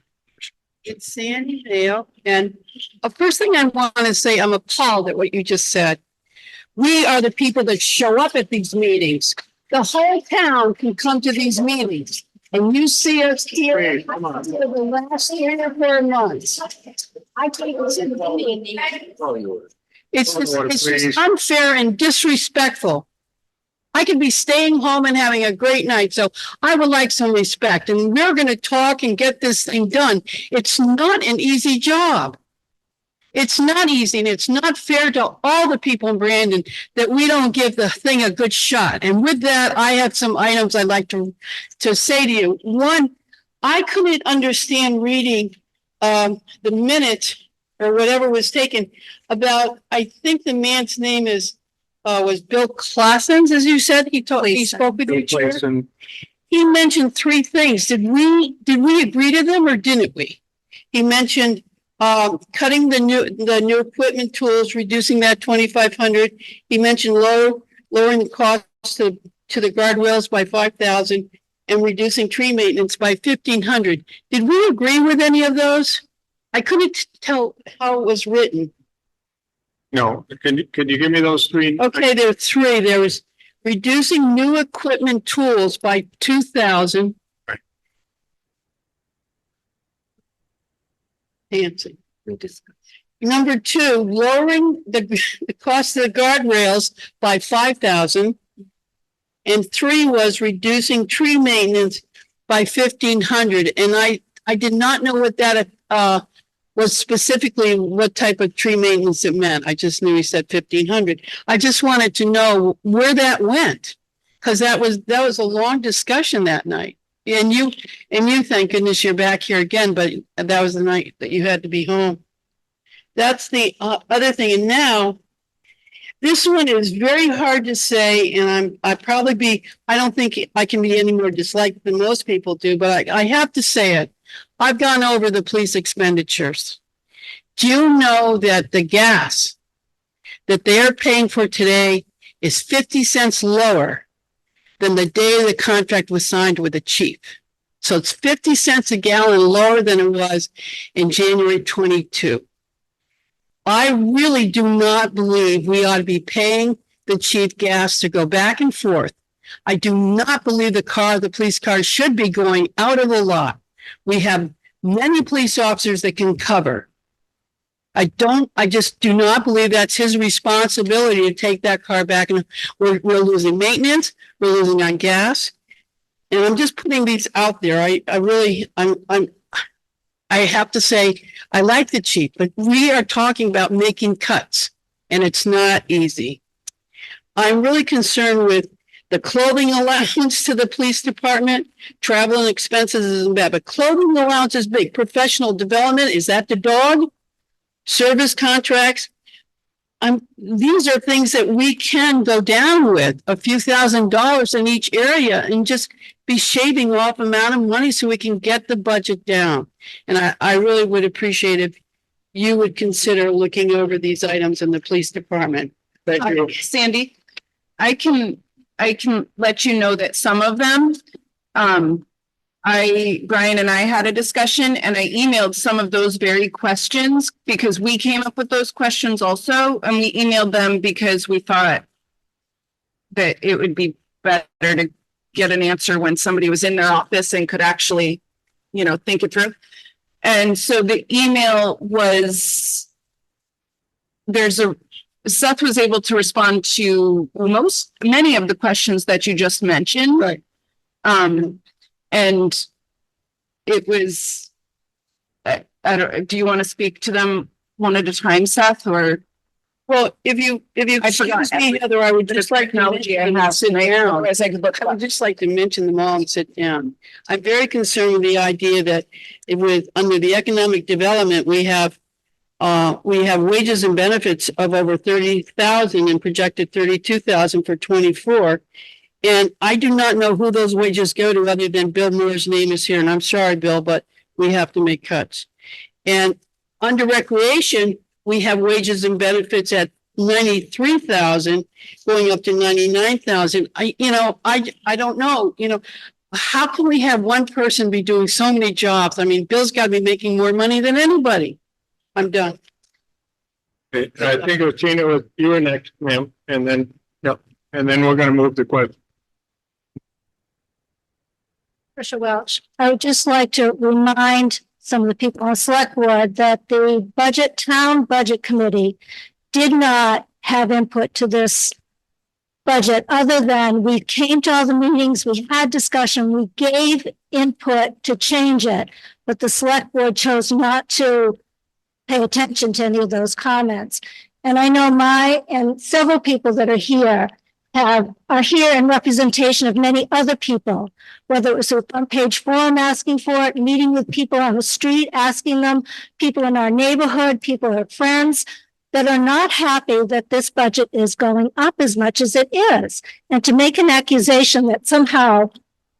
It's Sandy Dale, and the first thing I want to say, I'm appalled at what you just said. We are the people that show up at these meetings. The whole town can come to these meetings, and you see us here for the last 3 or 4 months. I take this in the meeting. It's just unfair and disrespectful. I could be staying home and having a great night, so I would like some respect. And we're going to talk and get this thing done. It's not an easy job. It's not easy, and it's not fair to all the people in Brandon that we don't give the thing a good shot. And with that, I have some items I'd like to say to you. One, I couldn't understand reading the minute or whatever was taken about, I think the man's name was Bill Claessens, as you said. He spoke with you, Chair. He mentioned 3 things. Did we agree to them or didn't we? He mentioned cutting the new equipment tools, reducing that 2,500. He mentioned lowering the cost to the guardrails by 5,000. and reducing tree maintenance by 1,500. Did we agree with any of those? I couldn't tell how it was written. No, could you give me those three? Okay, there were three. There was reducing new equipment tools by 2,000. Right. Fancy. Number two, lowering the cost of the guardrails by 5,000. And three was reducing tree maintenance by 1,500. And I did not know what that was specifically, what type of tree maintenance it meant. I just knew he said 1,500. I just wanted to know where that went, because that was a long discussion that night. And you, thank goodness you're back here again, but that was the night that you had to be home. That's the other thing. And now, this one is very hard to say, and I don't think I can be any more disliked than most people do, but I have to say it. I've gone over the police expenditures. Do you know that the gas that they're paying for today is 50 cents lower than the day the contract was signed with the chief? So it's 50 cents a gallon lower than it was in January 22. I really do not believe we ought to be paying the chief gas to go back and forth. I do not believe the police car should be going out of the lot. We have many police officers that can cover. I just do not believe that's his responsibility to take that car back. And we're losing maintenance. We're losing on gas. And I'm just putting these out there. I have to say, I like the chief, but we are talking about making cuts, and it's not easy. I'm really concerned with the clothing allowance to the police department. Travel and expenses isn't bad, but clothing allowance is big. Professional development, is that the dog? Service contracts. These are things that we can go down with a few $1,000s in each area and just be shaving off amount of money so we can get the budget down. And I really would appreciate if you would consider looking over these items in the police department. Thank you. Sandy, I can let you know that some of them, Brian and I had a discussion, and I emailed some of those very questions because we came up with those questions also. And we emailed them because we thought that it would be better to get an answer when somebody was in their office and could actually, think it through. And so the email was, Seth was able to respond to many of the questions that you just mentioned. Right. And it was, do you want to speak to them one at a time, Seth, or? Well, if you excuse me, Heather, I would just like technology I have sit down. as I could look. I would just like to mention them all and sit down. I'm very concerned with the idea that under the economic development, we have wages and benefits of over 30,000 and projected 32,000 for 24. And I do not know who those wages go to other than Bill Miller's name is here. And I'm sorry, Bill, but we have to make cuts. And under recreation, we have wages and benefits at 93,000 going up to 99,000. I don't know, how can we have one person be doing so many jobs? I mean, Bill's got to be making more money than anybody. I'm done. I think it was Tina, you were next, ma'am, and then we're going to move the question. Tricia Welch, I would just like to remind some of the people on the select board that the town budget committee did not have input to this budget other than we came to all the meetings, we had discussion, we gave input to change it, but the select board chose not to pay attention to any of those comments. And I know and several people that are here are here in representation of many other people, whether it was on page forum asking for it, meeting with people on the street, asking them, people in our neighborhood, people who are friends that are not happy that this budget is going up as much as it is. And to make an accusation that somehow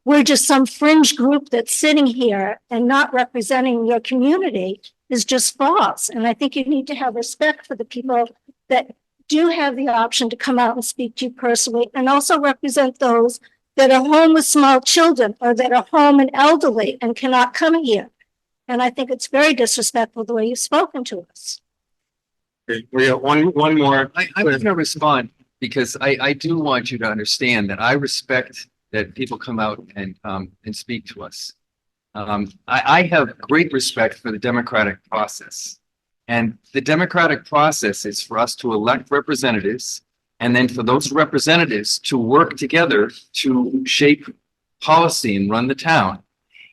we're just some fringe group that's sitting here and not representing your community is just false. And I think you need to have respect for the people that do have the option to come out and speak to you personally and also represent those that are home with small children or that are home and elderly and cannot come here. And I think it's very disrespectful the way you've spoken to us. Okay, we got one more. I'm going to respond because I do want you to understand that I respect that people come out and speak to us. I have great respect for the democratic process. And the democratic process is for us to elect representatives and then for those representatives to work together to shape policy and run the town.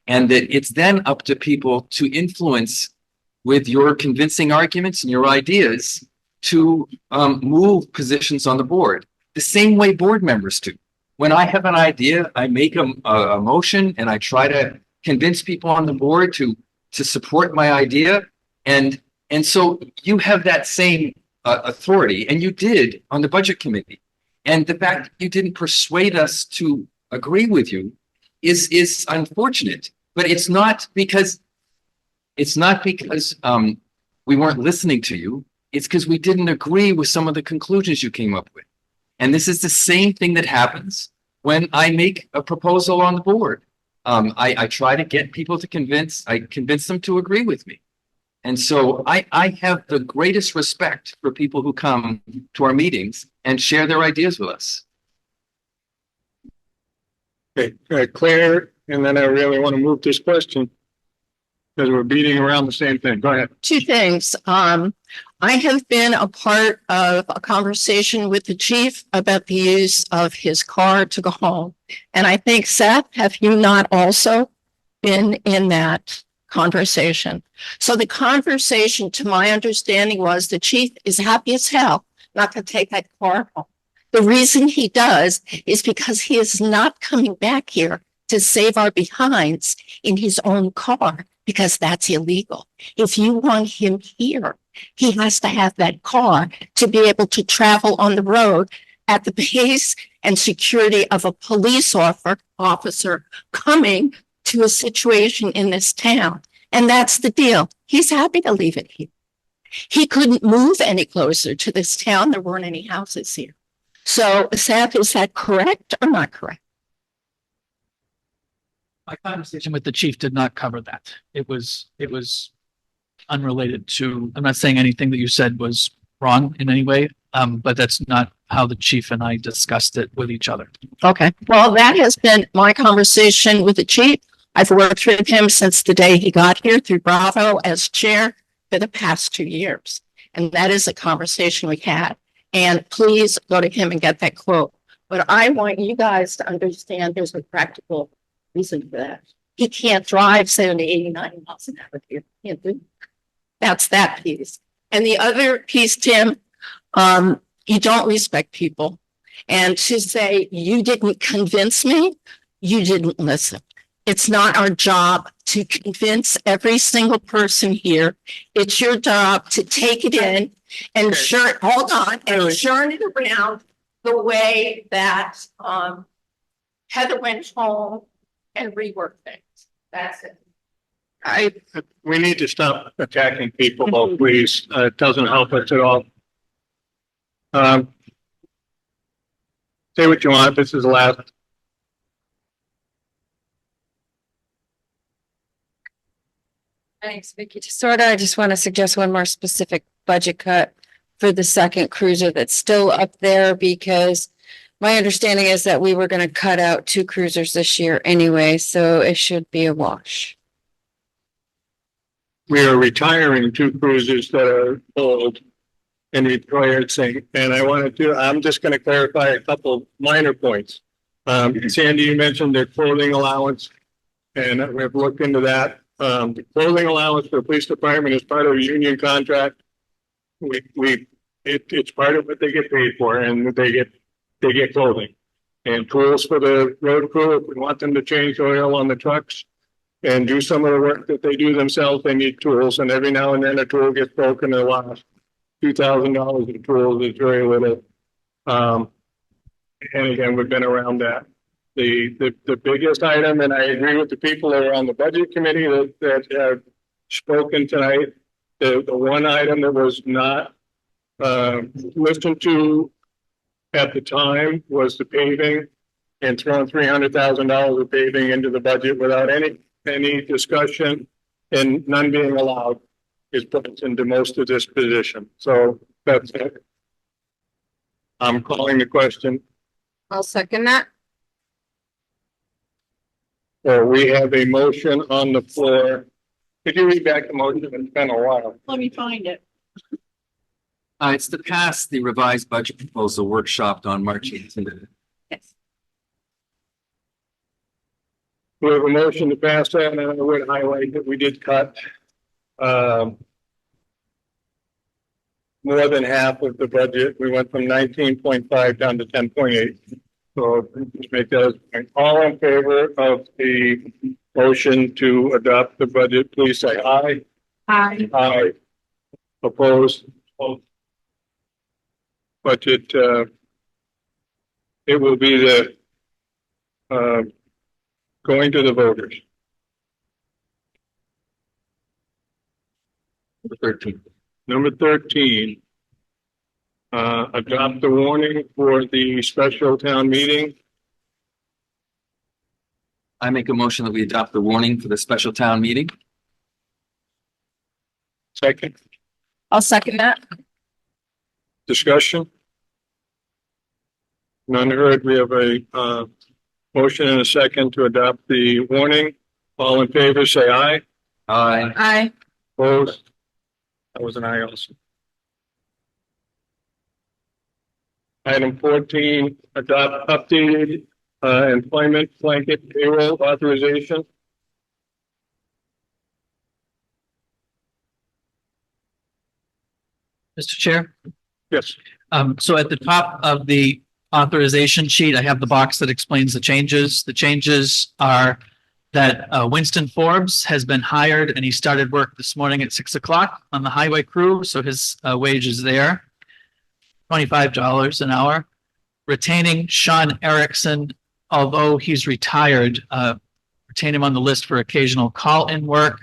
And that it's then up to people to influence with your convincing arguments and your ideas to move positions on the board, the same way board members do. When I have an idea, I make a motion and I try to convince people on the board to support my idea. And so you have that same authority, and you did on the budget committee. And the fact that you didn't persuade us to agree with you is unfortunate, but it's not because we weren't listening to you. It's because we didn't agree with some of the conclusions you came up with. And this is the same thing that happens when I make a proposal on the board. I try to get people to convince them to agree with me. And so I have the greatest respect for people who come to our meetings and share their ideas with us. Okay, Claire, and then I really want to move this question because we're beating around the same thing. Go ahead. Two things. I have been a part of a conversation with the chief about the use of his car to go home. And I think, Seth, have you not also been in that conversation? So the conversation, to my understanding, was the chief is happy as hell not to take that car home. The reason he does is because he is not coming back here to save our behinds in his own car, because that's illegal. If you want him here, he has to have that car to be able to travel on the road at the pace and security of a police officer coming to a situation in this town. And that's the deal. He's happy to leave it here. He couldn't move any closer to this town. There weren't any houses here. So, Seth, is that correct or not correct? My conversation with the chief did not cover that. It was unrelated to, I'm not saying anything that you said was wrong in any way, but that's not how the chief and I discussed it with each other. Okay. Well, that has been my conversation with the chief. I've worked with him since the day he got here through Bravo as chair for the past 2 years. And that is a conversation we had. And please go to him and get that quote. But I want you guys to understand there's a practical reason for that. He can't drive 70, 89 miles an hour here. He can't do it. That's that piece. And the other piece, Tim, you don't respect people. And to say you didn't convince me, you didn't listen. It's not our job to convince every single person here. It's your job to take it in and churn it around the way that Heather went home and rework things. That's it. We need to stop attacking people, though, please. It doesn't help us at all. Say what you want. This is the last. Thanks, Vicky. I just want to suggest one more specific budget cut for the second cruiser that's still up there, because my understanding is that we were going to cut out 2 cruisers this year anyway, so it should be a wash. We are retiring 2 cruisers that are old and retired, and I'm just going to clarify a couple minor points. Sandy, you mentioned their clothing allowance, and we've looked into that. The clothing allowance for the police department is part of a union contract. It's part of what they get paid for, and they get clothing and tools for the road crew. If we want them to change oil on the trucks and do some of the work that they do themselves, they need tools. And every now and then a tool gets broken and lost. $2,000 in tools is very little. And again, we've been around that. The biggest item, and I agree with the people that are on the budget committee that have spoken tonight, the one item that was not listened to at the time was the paving. and throwing $300,000 of paving into the budget without any discussion and none being allowed is put us into most of this position. So that's it. I'm calling the question. I'll second that. So we have a motion on the floor. Could you read back the motion? It's been a while. Let me find it. It's to pass the revised budget proposal workshopped on March 18th. Yes. We have a motion to pass that, and I would highlight that we did cut more than half of the budget. We went from 19.5 down to 10.8. So just make that as a point. All in favor of the motion to adopt the budget, please say aye. Aye. Aye. Opposed? Budget, it will be the going to the voters. Number 13. Number 13. Adopt the warning for the special town meeting. I make a motion that we adopt the warning for the special town meeting. Second, I'll second that. discussion. None heard. We have a motion and a second to adopt the warning. All in favor, say aye. Aye. Aye. Opposed? That was an aye also. Item 14, adopt updated employment blanket payroll authorization. Mr. Chair. Yes. So at the top of the authorization sheet, I have the box that explains the changes. The changes are that Winston Forbes has been hired and he started work this morning at 6 o'clock on the highway crew. So his wage is there. $25 an hour. Retaining Sean Erickson, although he's retired, retain him on the list for occasional call-in work.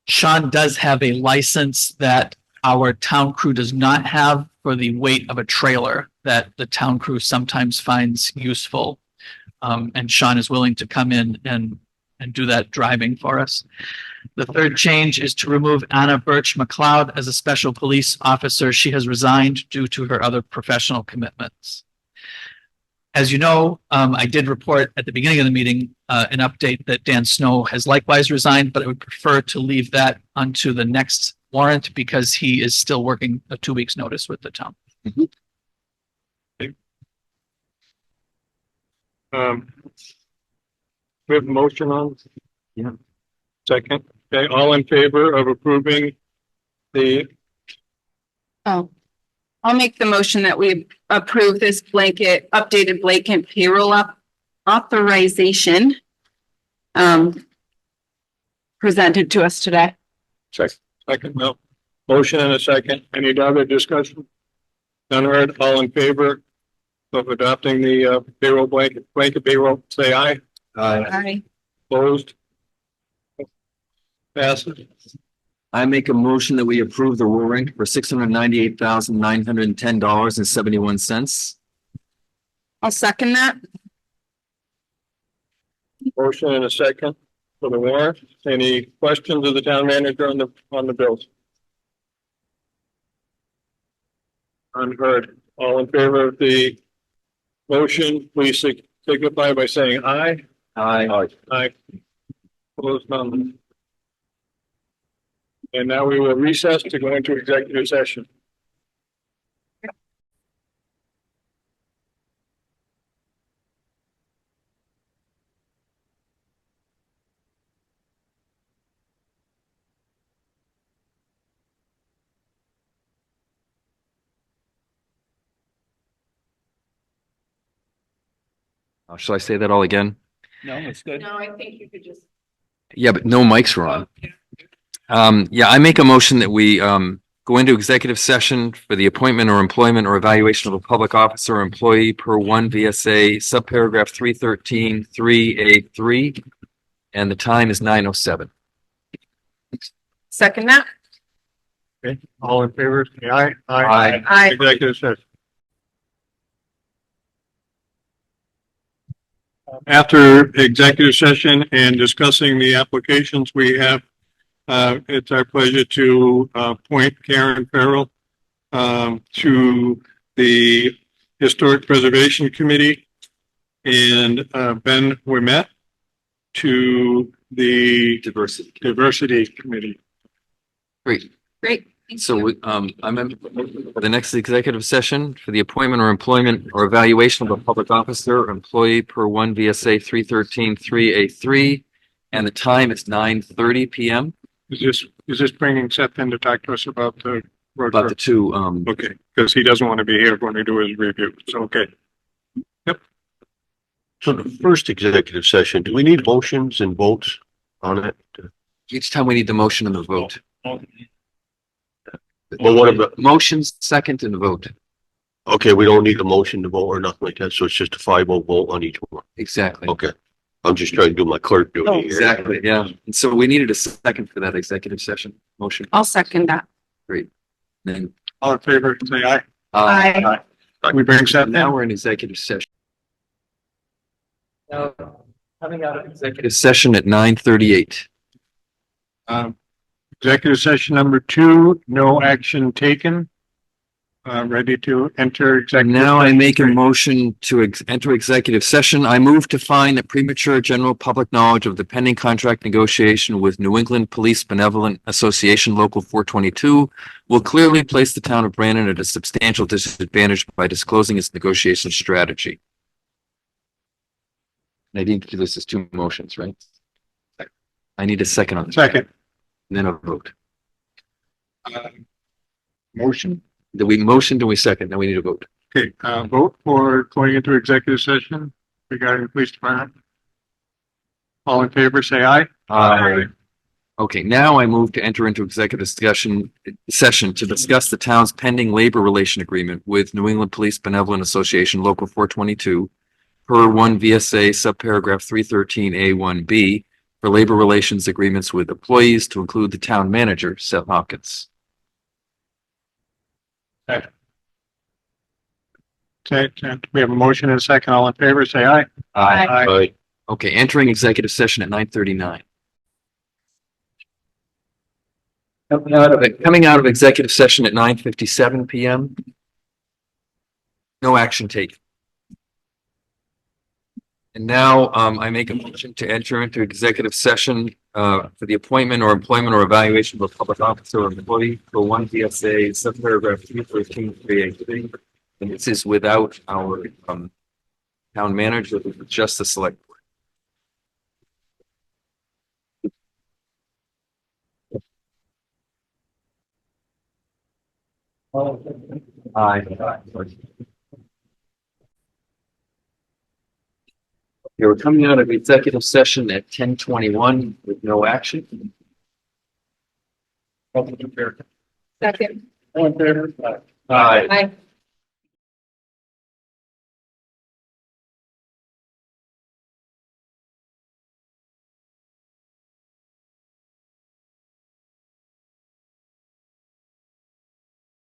Sean does have a license that our town crew does not have for the weight of a trailer that the town crew sometimes finds useful. And Sean is willing to come in and do that driving for us. The third change is to remove Anna Birch McLeod as a special police officer. She has resigned due to her other professional commitments. As you know, I did report at the beginning of the meeting an update that Dan Snow has likewise resigned, but I would prefer to leave that onto the next warrant because he is still working a 2 weeks notice with the town. We have a motion on. Yeah. Second. Okay, all in favor of approving the, Oh, I'll make the motion that we approve this updated blanket payroll authorization presented to us today. second, no, motion and a second. Any other discussion? None heard. All in favor of adopting the payroll blanket payroll, say aye. Aye. Opposed? Passes. I make a motion that we approve the warrant for $698,910.71. I'll second that. Motion and a second for the warrant. Any questions of the town manager on the bills? Unheard. All in favor of the motion, please signify by saying aye. Aye. Aye. Opposed, none. And now we will recess to go into executive session. Shall I say that all again? No, it's good. No, I think you could just. Yeah, but no mics were on. Yeah, I make a motion that we go into executive session for the appointment or employment or evaluation of a public officer or employee per 1 VSA subparagraph 313(3)(a)(3), and the time is 9:07. Second that. Okay, all in favor, say aye. Aye. Aye. Executive session. After executive session and discussing the applications we have, it's our pleasure to appoint Karen Farrell to the Historic Preservation Committee and Ben Wimet to the Diversity Committee. Great. Great. So, I'm in for the next executive session for the appointment or employment or evaluation of a public officer or employee per one VSA 313-3A3. And the time is 9:30 PM. Is this bringing Seth in to talk to us about the road About the trip? two, Okay, because he doesn't want to be here when we do his review. So, okay. So the first executive session, do we need motions and votes on it? each time we need the motion and the vote. Well, what about, Motions, second and vote. okay, we don't need a motion to vote or nothing like that, so it's just a 5-0 vote on each one. Exactly. Okay. I'm just trying to do my clerk duty here. Exactly, yeah. And so we needed a second for that executive session motion. I'll second that. Then, All in favor, say aye. Aye. We bring Seth now in. we're in executive session. Now, coming out of executive session at 9:38. Executive session number 2, no action taken. Ready to enter executive. Now I session. make a motion to enter executive session. I move to find that premature general public knowledge of the pending contract negotiation with New England Police Benevolent Association Local 422 will clearly place the town of Brandon at a substantial disadvantage by disclosing its negotiation strategy. And I need to do this as 2 motions, right? I need a second on this. Second. And then a vote. Motion. Do we motion? Do we second? Now we need a vote. Okay, vote for going into executive session regarding the police department. All in favor, say aye. Okay, now I move to enter into executive session to discuss the town's pending labor relation agreement with New England Police Benevolent Association Local 422 per 1 VSA subparagraph 313A1B for labor relations agreements with employees to include the town manager, Seth Hopkins. Okay, we have a motion and a second. All in favor, say aye. Aye. Okay, entering executive session at 9:39. Coming out of executive session at 9:57 PM. No action taken. And now, I make a motion to enter into executive session, for the appointment or employment or evaluation of a public officer or employee for 1 VSA subparagraph 313-3A3. And this is without our, town manager, just the select board. Aye. Okay, we're coming out of executive session at 10:21 with no action. Second. All in favor? Aye. Aye.